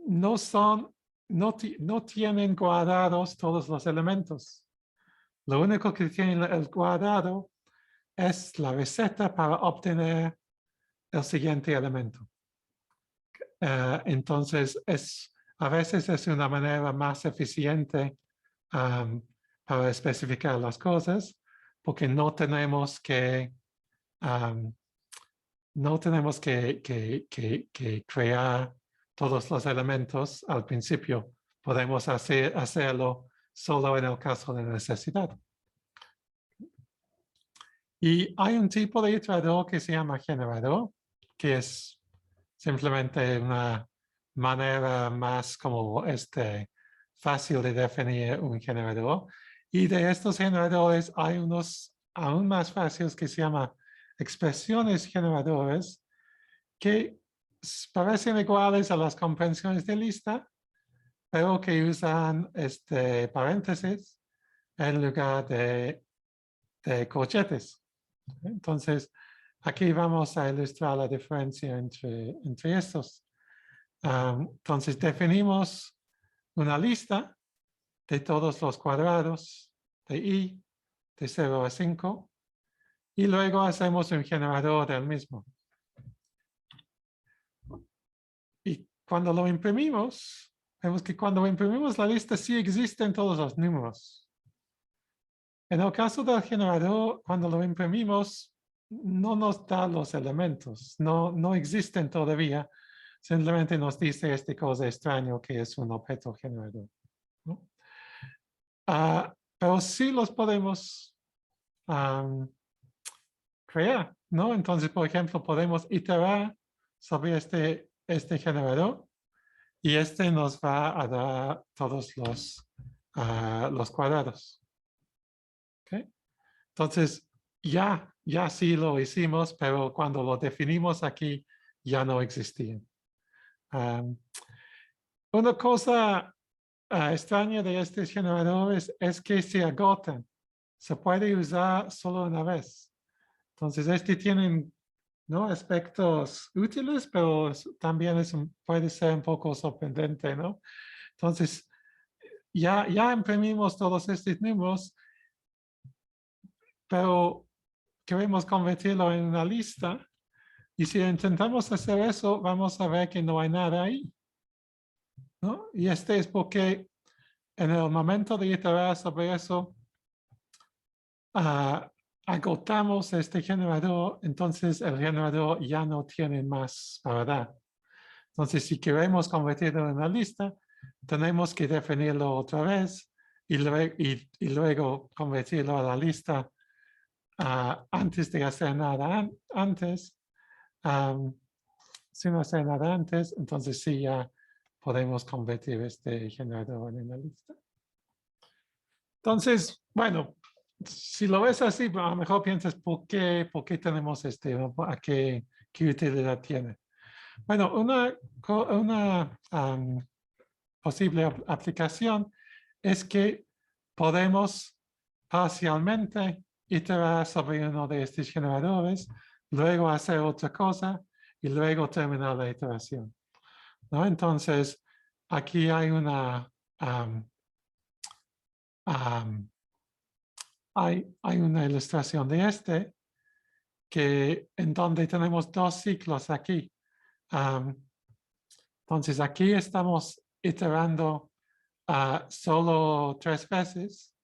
no tienen guardados todos los elementos. Lo único que tiene el guardado es la receta para obtener el siguiente elemento. Entonces, a veces es una manera más eficiente para especificar las cosas, porque no tenemos que crear todos los elementos al principio. Podemos hacerlo solo en el caso de necesidad. Y hay un tipo de iterador que se llama generador, que es simplemente una manera más como fácil de definir un generador. Y de estos generadores hay unos aún más fáciles que se llaman expresiones generadores que parecen iguales a las comprensiones de lista, pero que usan paréntesis en lugar de corchetes. Entonces, aquí vamos a ilustrar la diferencia entre estos. Entonces, definimos una lista de todos los cuadrados de i de 0 a 5 y luego hacemos un generador del mismo. Y cuando lo imprimimos, vemos que cuando imprimimos la lista sí existen todos los números. En el caso del generador, cuando lo imprimimos, no nos da los elementos, no existen todavía, simplemente nos dice esta cosa extraña que es un objeto generador, ¿no? Pero sí los podemos crear, ¿no? Entonces, por ejemplo, podemos iterar sobre este generador y nos va a dar todos los cuadrados. ¿Okay? Entonces, ya sí lo hicimos, pero cuando lo definimos aquí, ya no existían. Una cosa extraña de estos generadores es que se agotan. Se puede usar solo una vez. Entonces, tienen, ¿no?, aspectos útiles, pero también puede ser un poco sorprendente, ¿no? Entonces, ya imprimimos todos estos números, pero queremos convertirlo en una lista. Y si intentamos hacer eso, vamos a ver que no hay nada ahí, ¿no? Y es porque en el momento de iterar sobre eso, agotamos este generador, entonces el generador ya no tiene más para dar. Entonces, si queremos convertirlo en una lista, tenemos que definirlo otra vez y luego convertirlo a la lista antes de hacer nada antes. Si no hacer nada antes, entonces sí ya podemos convertir este generador en una lista. Entonces, bueno, si lo ves así, a lo mejor piensas, ¿por qué tenemos ¿no? ¿Qué utilidad tiene? Bueno, una posible aplicación es que podemos parcialmente iterar sobre uno de estos generadores, luego hacer otra cosa y luego terminar la iteración, ¿no? Entonces, aquí hay hay una ilustración de en donde tenemos dos ciclos aquí. Entonces, aquí estamos iterando solo 3 veces,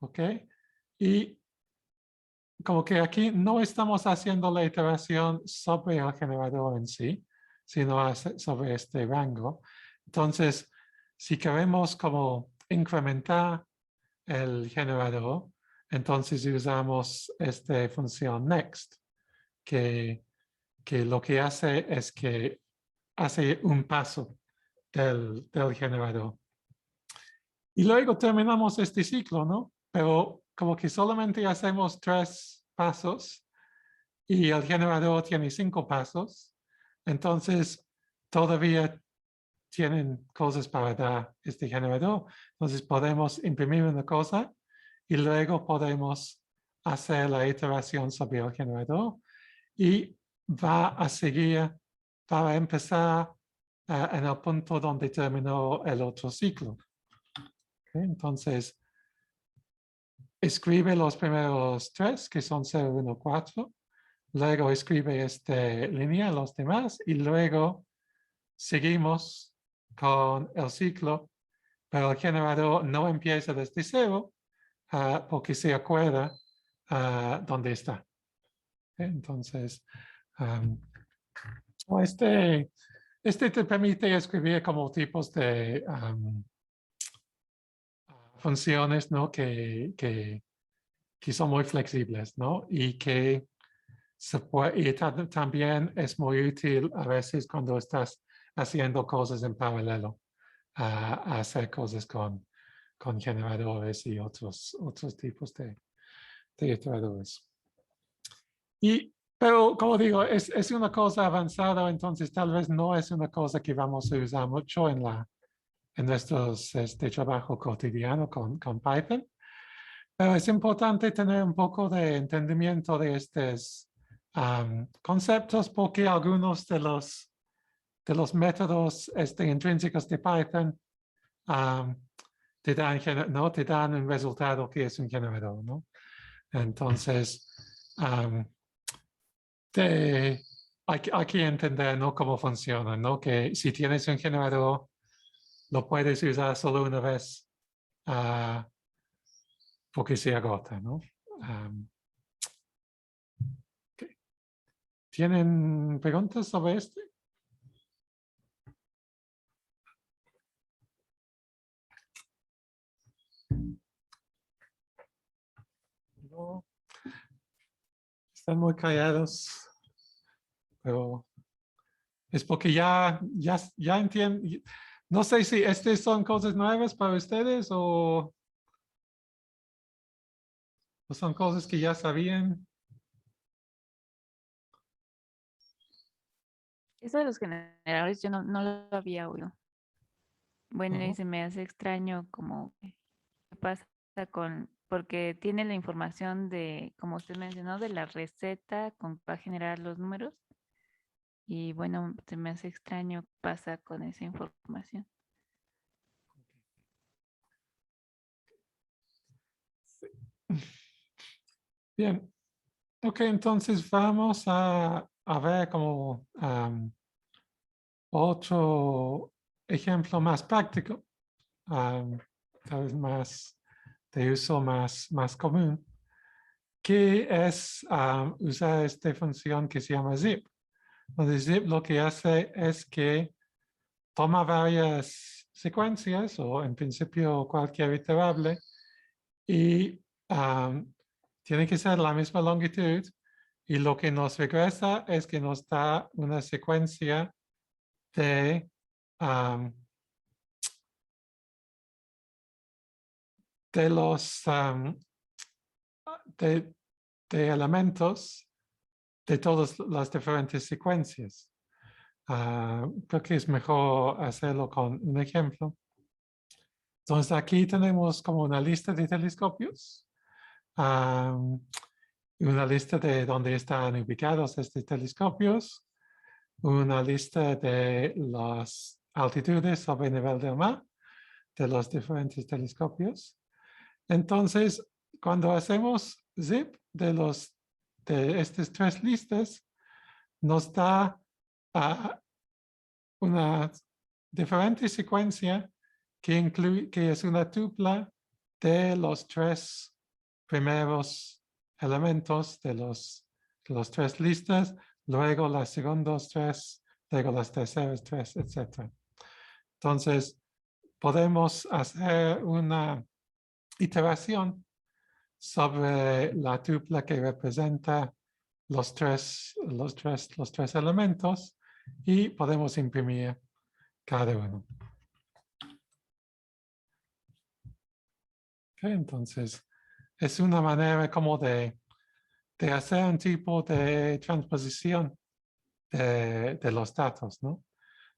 ¿ok? Y como que aquí no estamos haciendo la iteración sobre el generador en sí, sino sobre este rango. Entonces, si queremos como incrementar el generador, entonces usamos esta función next, que lo que hace es que hace un paso del generador. Y luego terminamos este ciclo, ¿no? Pero como que solamente hacemos 3 pasos y el generador tiene 5 pasos, entonces todavía tienen cosas para dar este generador. Entonces podemos imprimir una cosa y luego podemos hacer la iteración sobre el generador y va a seguir para empezar en el punto donde terminó el otro ciclo. ¿Okay? Entonces, escribe los primeros 3, que son 0, 1, 4. Luego escribe esta línea, los demás, y luego seguimos con el ciclo, pero el generador no empieza desde 0 porque se acuerda dónde está. Entonces, te permite escribir como tipos de funciones, ¿no? que son muy flexibles, ¿no? Y que también es muy útil a veces cuando estás haciendo cosas en paralelo, a hacer cosas con con generadores y otros tipos de iteradores. Pero como digo, es una cosa avanzada, entonces tal vez no es una cosa que vamos a usar mucho en nuestro trabajo cotidiano con Python. Pero es importante tener un poco de entendimiento de estos conceptos porque algunos de los métodos intrínsecos de Python te dan un resultado que es un generador, ¿no? Entonces, hay que entender, ¿no?, cómo funciona, ¿no? Que si tienes un generador, lo puedes usar solo una vez porque se agota, ¿no? Okay. ¿Tienen preguntas sobre esto? No. Están muy callados, pero es porque ya entiendo. No sé si estas son cosas nuevas para ustedes o son cosas que ya sabían. Eso de los generadores yo no lo había oído. Bueno, y Ajá. se me hace extraño como qué pasa porque tiene la información de, como usted mencionó, de la receta con que va a generar los números. Y bueno, se me hace extraño qué pasa con esa información. Bien. Ok, entonces vamos a ver como otro ejemplo más práctico, tal vez más de uso más común, que es usar esta función que se llama zip. Donde zip lo que hace es que toma varias secuencias o en principio cualquier iterable y tiene que ser la misma longitud y lo que nos regresa es que nos da una secuencia de los de elementos de todas las diferentes secuencias. Creo que es mejor hacerlo con un ejemplo. Entonces aquí tenemos como una lista de telescopios, una lista de dónde están ubicados estos telescopios, una lista de las altitudes sobre el nivel del mar de los diferentes telescopios. Entonces, cuando hacemos zip de estas tres listas, nos da una diferente secuencia que es una tupla de los tres primeros elementos de los tres listas, luego las segundas tres, luego las terceras tres, etc. Entonces, podemos hacer una iteración sobre la tupla que representa los tres elementos y podemos imprimir cada uno. Okay, entonces, es una manera como de hacer un tipo de transposición de los datos, ¿no?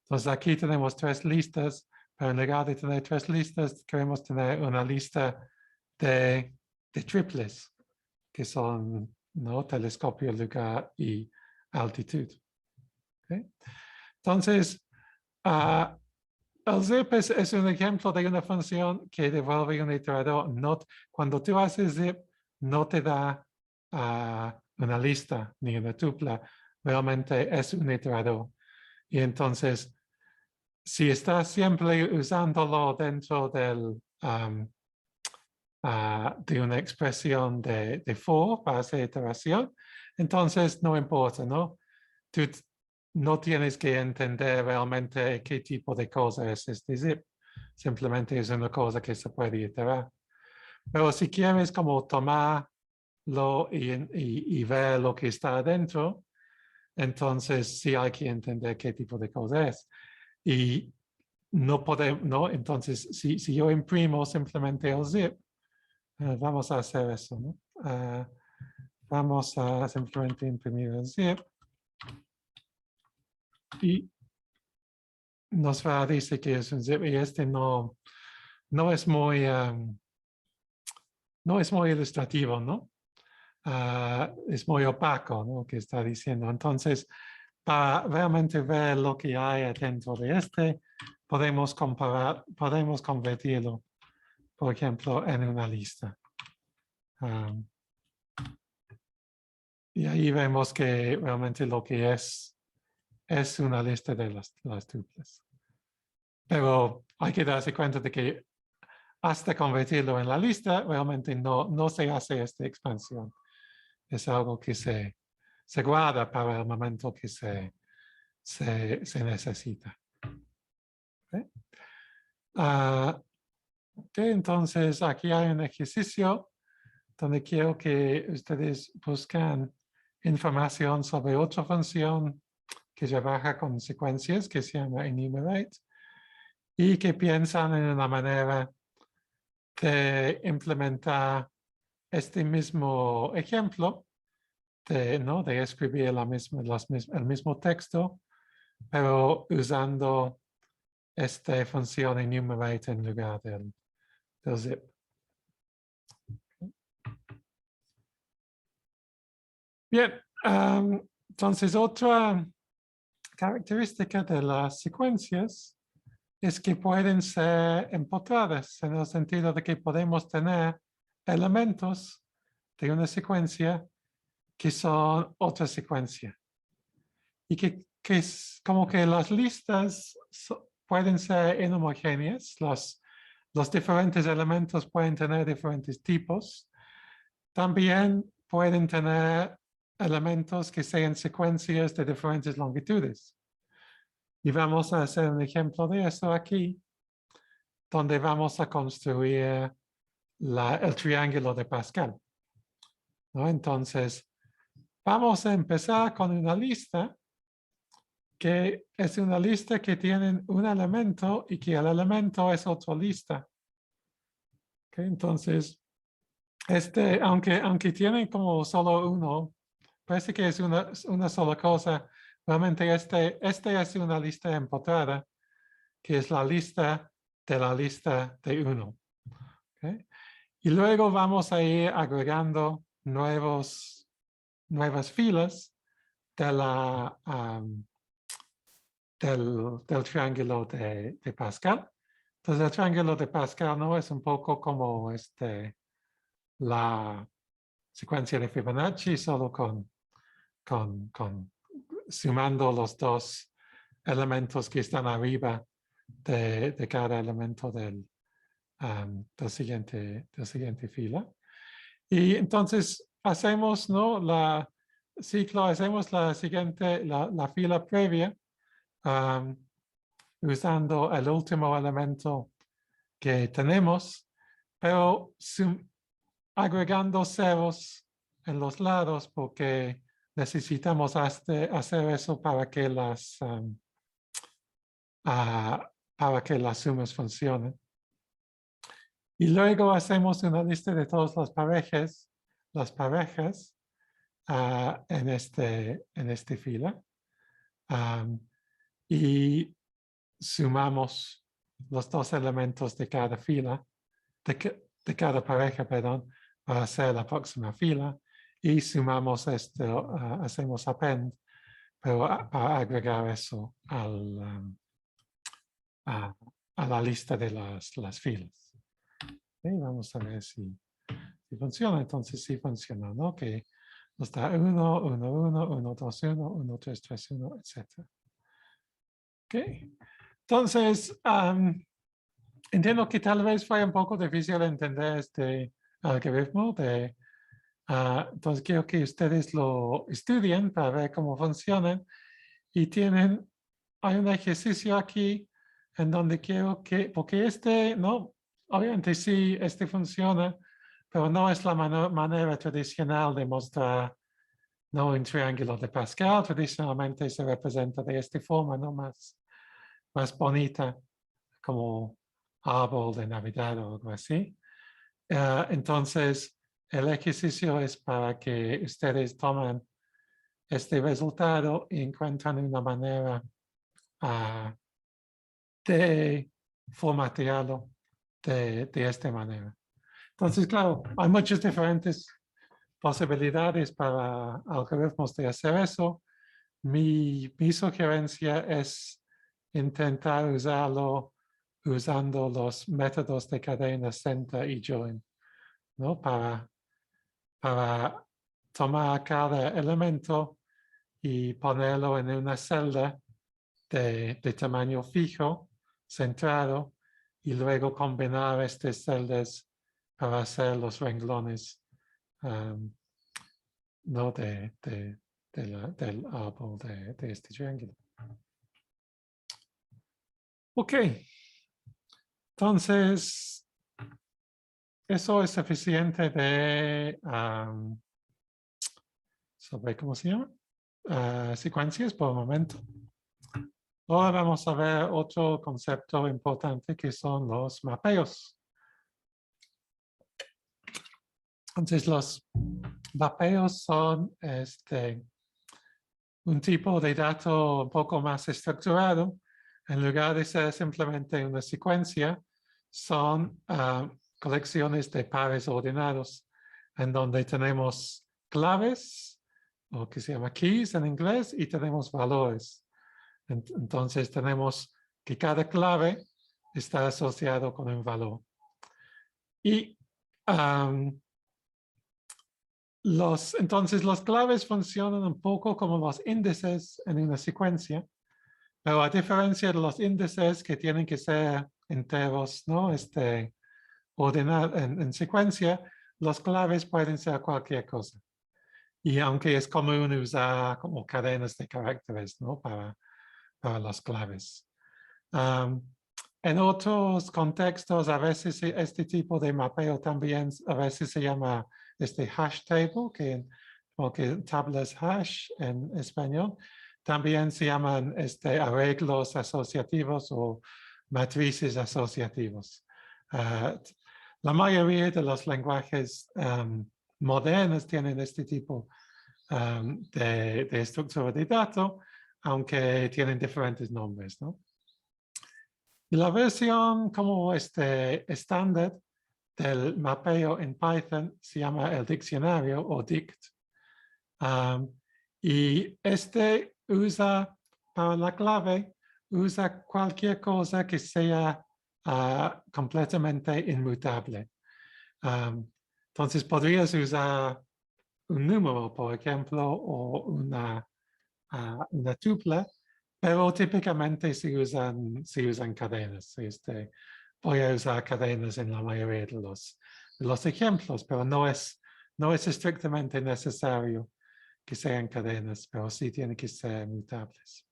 Entonces, aquí tenemos tres listas, pero en lugar de tener tres listas, queremos tener una lista de triples, que son, ¿no?, telescopio, lugar y altitud. Okay. Entonces, el zip es un ejemplo de una función que devuelve un iterador. Cuando tú haces zip, no te da una lista ni una tupla. Realmente es un iterador. Y entonces, si estás siempre usándolo dentro de una expresión de for para hacer iteración, entonces no importa, ¿no? Tú no tienes que entender realmente qué tipo de cosa es este zip. Simplemente es una cosa que se puede iterar. Pero si quieres como tomarlo y ver lo que está adentro, entonces sí hay que entender qué tipo de cosa es. Y no podemos, ¿no? Entonces, si yo imprimo simplemente el zip, vamos a hacer eso, ¿no? Vamos a simplemente imprimir el zip y nos va a decir que es un zip y este no es muy ilustrativo, ¿no? Es muy opaco, ¿no? Que está diciendo. Entonces, para realmente ver lo que hay dentro de este, podemos comparar, podemos convertirlo, por ejemplo, en una lista. Y ahí vemos que realmente lo que es una lista de las tuplas. Pero hay que darse cuenta de que hasta convertirlo en la lista, realmente no se hace esta expansión. Es algo que se guarda para el momento que se necesita. ¿Okay? Entonces, aquí hay un ejercicio donde quiero que ustedes buscan información sobre otra función que trabaja con secuencias que se llama enumerate y que piensan en una manera de implementar este mismo ejemplo de escribir el mismo texto, pero usando esta función enumerate en lugar del zip. Bien, entonces otra característica de las secuencias es que pueden ser empotradas en el sentido de que podemos tener elementos de una secuencia que son otra secuencia. Y que es como que las listas pueden ser inhomogéneas, los diferentes elementos pueden tener diferentes tipos. También pueden tener elementos que sean secuencias de diferentes longitudes. Y vamos a hacer un ejemplo de eso aquí, donde vamos a construir el triángulo de Pascal, ¿no? Entonces, vamos a empezar con una lista que es una lista que tiene un elemento y que el elemento es otra lista. ¿Okay? Entonces, aunque tiene como solo uno, parece que es una sola cosa. Realmente este es una lista empotrada, que es la lista de uno. ¿Okay? Y luego vamos a ir agregando nuevas filas del triángulo de Pascal. Entonces el triángulo de Pascal no es un poco como la secuencia de Fibonacci, solo sumando los dos elementos que están arriba de cada elemento del siguiente fila. Y entonces hacemos, ¿no? Hacemos la fila previa usando el último elemento que tenemos, pero agregando ceros en los lados porque necesitamos hacer eso para que las sumas funcionen. Y luego hacemos una lista de todas las parejas en esta fila. Y sumamos los dos elementos de cada fila, de cada pareja, perdón, para hacer la próxima fila. Y sumamos esto, hacemos append, pero para agregar eso a la lista de las filas. Okay, vamos a ver si funciona. Entonces sí funciona, ¿no? Que nos da 1, 1, 1, 1, 2, 1, 1, 3, 3, 1, etc. Ok. Entonces, entiendo que tal vez fue un poco difícil entender este algoritmo. Entonces quiero que ustedes lo estudien para ver cómo funcionan. Y hay un ejercicio aquí en donde quiero porque no, obviamente sí, funciona, pero no es la manera tradicional de mostrar, no, un triángulo de Pascal. Tradicionalmente se representa de esta forma, ¿no? Más bonita. como árbol de Navidad o algo así. Entonces, el ejercicio es para que ustedes tomen este resultado y encuentran una manera de formatearlo de esta manera. Entonces, claro, hay muchas diferentes posibilidades para algoritmos de hacer eso. Mi sugerencia es intentar usarlo usando los métodos de cadena center y join, ¿no? Para tomar cada elemento y ponerlo en una celda de tamaño fijo, centrado, y luego combinar estas celdas para hacer los renglones ¿no? del árbol de este triángulo. Ok, entonces eso es suficiente de sobre, ¿cómo se llama? Secuencias por el momento. Ahora vamos a ver otro concepto importante que son los mapeos. Entonces los mapeos son un tipo de dato un poco más estructurado. En lugar de ser simplemente una secuencia, son colecciones de pares ordenados en donde tenemos claves, o que se llama keys en inglés, y tenemos valores. Entonces tenemos que cada clave está asociado con un valor. Y entonces los claves funcionan un poco como los índices en una secuencia, pero a diferencia de los índices que tienen que ser enteros, ¿no? Ordenar en secuencia, los claves pueden ser cualquier cosa. Y aunque es común usar como cadenas de caracteres, ¿no? Para las claves. En otros contextos, a veces este tipo de mapeo también a veces se llama hash table, porque tablas hash en español. También se llaman arreglos asociativos o matrices asociativos. La mayoría de los lenguajes modernos tienen este tipo de estructura de datos, aunque tienen diferentes nombres, ¿no? Y la versión como estándar del mapeo en Python se llama el diccionario o dict. Y usa, para la clave, usa cualquier cosa que sea completamente inmutable. Entonces podrías usar un número, por ejemplo, o una tuple, pero típicamente se usan cadenas. Voy a usar cadenas en la mayoría de los ejemplos, pero no es estrictamente necesario que sean cadenas, pero sí tienen que ser mutables.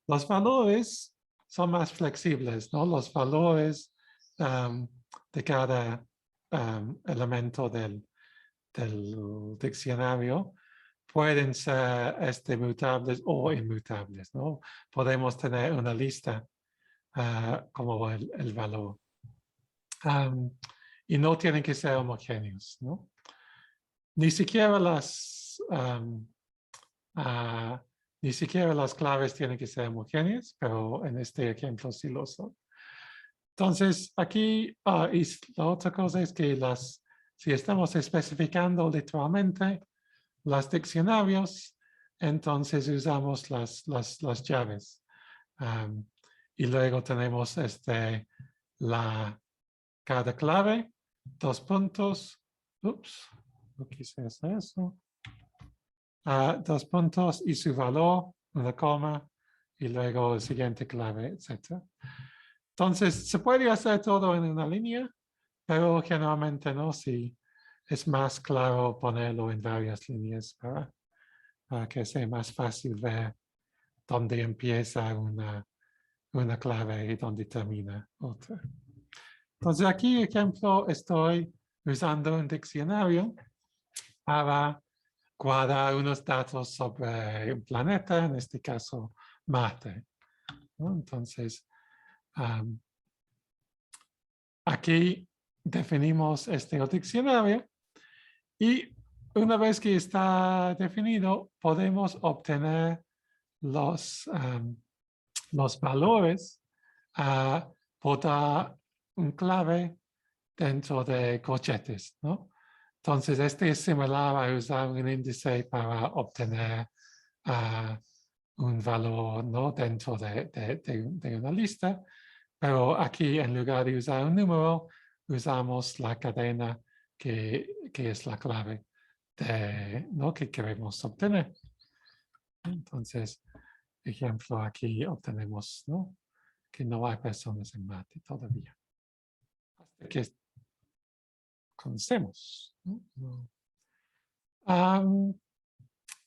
Los valores son más flexibles, ¿no? Los valores de cada elemento del diccionario pueden ser mutables o inmutables, ¿no? Podemos tener una lista como el valor. Y no tienen que ser homogéneos, ¿no? Ni siquiera las claves tienen que ser homogéneas, pero en este ejemplo sí lo son. Entonces, aquí, y la otra cosa es que si estamos especificando literalmente los diccionarios, entonces usamos las llaves. Y luego tenemos cada clave, 2 puntos, no quise hacer eso. 2 puntos y su valor, una coma, y luego el siguiente clave, etc. Entonces, se puede hacer todo en una línea, pero generalmente no, si es más claro ponerlo en varias líneas para que sea más fácil ver dónde empieza una clave y dónde termina otra. Entonces aquí, ejemplo, estoy usando un diccionario para guardar unos datos sobre un planeta, en este caso Marte, ¿no? Entonces, aquí definimos este diccionario y una vez que está definido, podemos obtener los valores por dar un clave dentro de corchetes, ¿no? Entonces, este es similar a usar un índice para obtener un valor, ¿no? Dentro de una lista, pero aquí en lugar de usar un número, usamos la cadena que es la clave ¿no? que queremos obtener. Entonces, ejemplo, aquí obtenemos, ¿no? Que no hay personas en mate todavía. Hasta que conocemos, ¿no?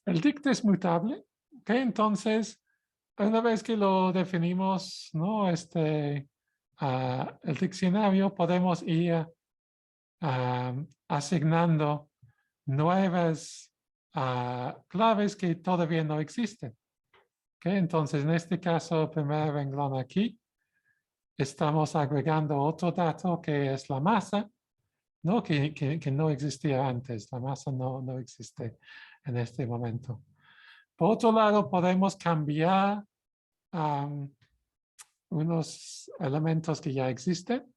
El dicto es mutable, ¿ok? Entonces, una vez que lo definimos, ¿no? El diccionario, podemos ir asignando nuevas claves que todavía no existen. ¿Okay? Entonces, en este caso, primer renglón aquí, estamos agregando otro dato que es la masa, ¿no? Que no existía antes. La masa no existe en este momento. Por otro lado, podemos cambiar unos elementos que ya existen.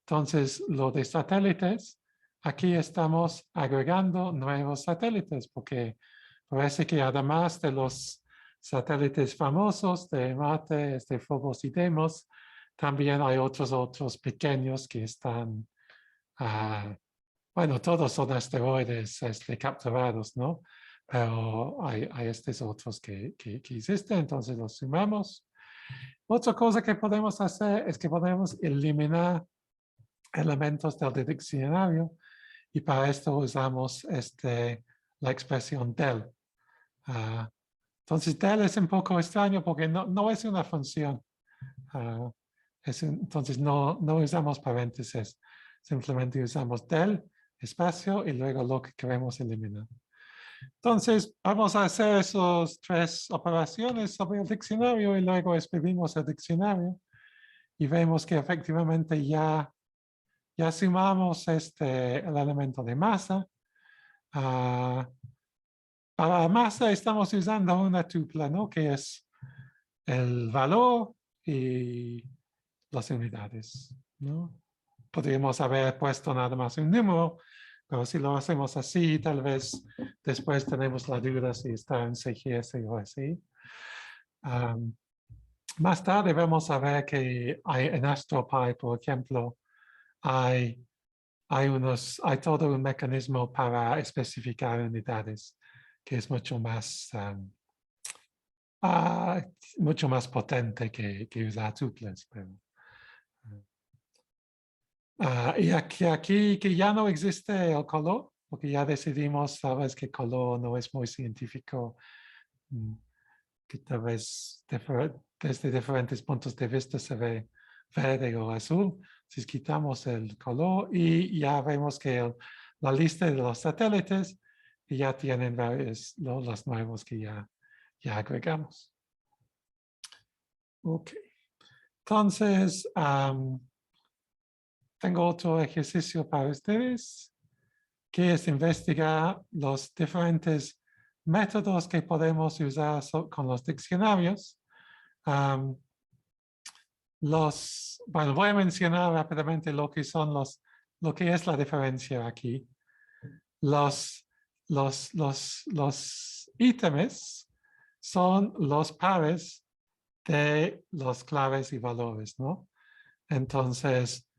Entonces, lo de satélites, aquí estamos agregando nuevos satélites, porque parece que además de los satélites famosos de Marte, Phobos y Deimos, también hay otros pequeños que están, bueno, todos son asteroides capturados, ¿no? Pero hay estos otros que existen, entonces los sumamos. Otra cosa que podemos hacer es que podemos eliminar elementos del diccionario y para esto usamos la expresión del. Entonces, del es un poco extraño porque no es una función. Entonces, no usamos paréntesis. Simplemente usamos del, espacio y luego lo que queremos eliminar. Entonces, vamos a hacer esas tres operaciones sobre el diccionario y luego escribimos el diccionario y vemos que efectivamente ya sumamos el elemento de masa. Para masa estamos usando una tupla, ¿no? Que es el valor y las unidades, ¿no? Podríamos haber puesto nada más un número, pero si lo hacemos así, tal vez después tenemos la duda si está en CGS o así. Más tarde vamos a ver que en AstroPy, por ejemplo, hay todo un mecanismo para especificar unidades que es mucho más potente que usar tuplas. Y aquí que ya no existe el color, porque ya decidimos, sabes, que color no es muy científico, que tal vez desde diferentes puntos de vista se ve verde o azul. Si quitamos el color y ya vemos que la lista de los satélites ya tienen varios, los nuevos que ya agregamos. Ok. Entonces, tengo otro ejercicio para ustedes, que es investigar los diferentes métodos que podemos usar con los diccionarios. Bueno, voy a mencionar rápidamente lo que es la diferencia aquí. Los ítems son los pares de los claves y valores, ¿no? Entonces,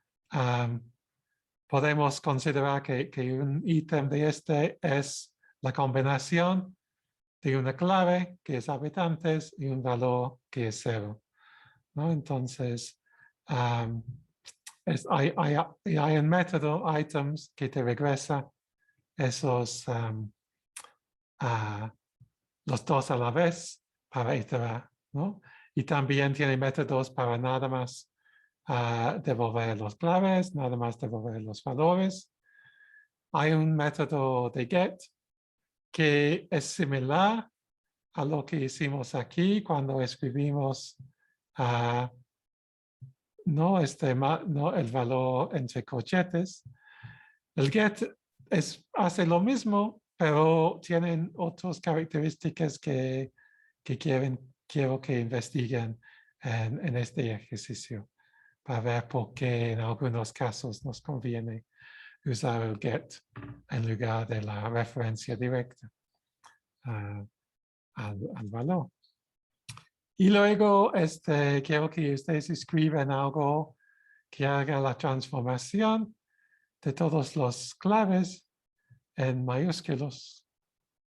podemos considerar que un ítem de es la combinación de una clave que es habitantes y un valor que es 0. ¿No? Entonces, hay un método items que te regresa esos los dos a la vez para iterar, ¿no? Y también tiene métodos para nada más devolver los claves, nada más devolver los valores. Hay un método de get que es similar a lo que hicimos aquí cuando escribimos no, no el valor entre corchetes. El get hace lo mismo, pero tienen otras características que quiero que investiguen en este ejercicio para ver por qué en algunos casos nos conviene usar el get en lugar de la referencia directa al valor. Y luego quiero que ustedes escriban algo que haga la transformación de todos los claves en mayúsculos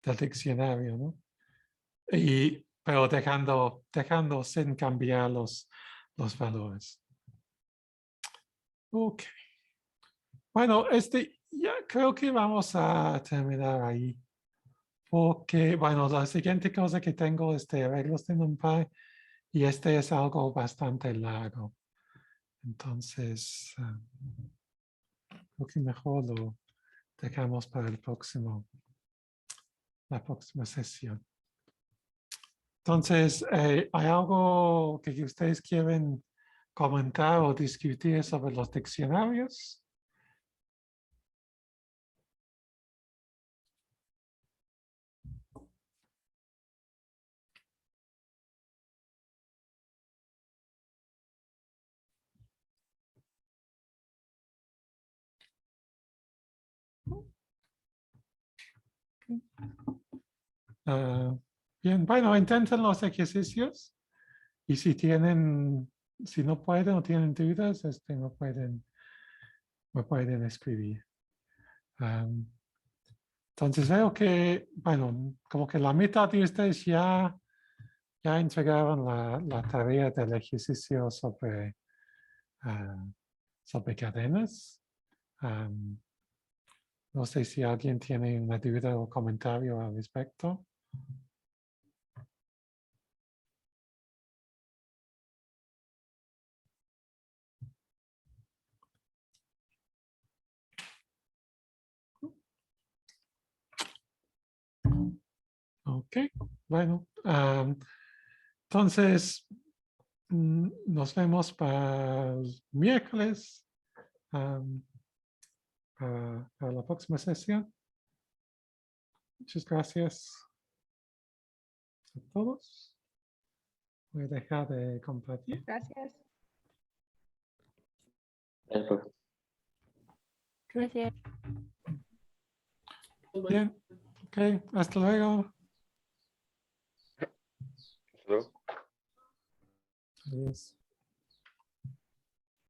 del diccionario, ¿no? Pero dejando sin cambiar los valores. Ok. Bueno, ya creo que vamos a terminar ahí. Porque, bueno, la siguiente cosa que tengo es de arreglos de NumPy y es algo bastante largo. Entonces, creo que mejor lo dejamos para la próxima sesión. Entonces, ¿hay algo que ustedes quieren comentar o discutir sobre los diccionarios? Bien, bueno, intenten los ejercicios y si no pueden o tienen dudas, me pueden escribir. Entonces veo que, bueno, como que la mitad de ustedes ya entregaron la tarea del ejercicio sobre cadenas. No sé si alguien tiene una duda o comentario al respecto. Ok, bueno, entonces nos vemos para el miércoles para la próxima sesión. Muchas gracias a todos. Voy a dejar de compartir. Gracias. Gracias. Bien, ok, hasta luego. Hello. Adiós.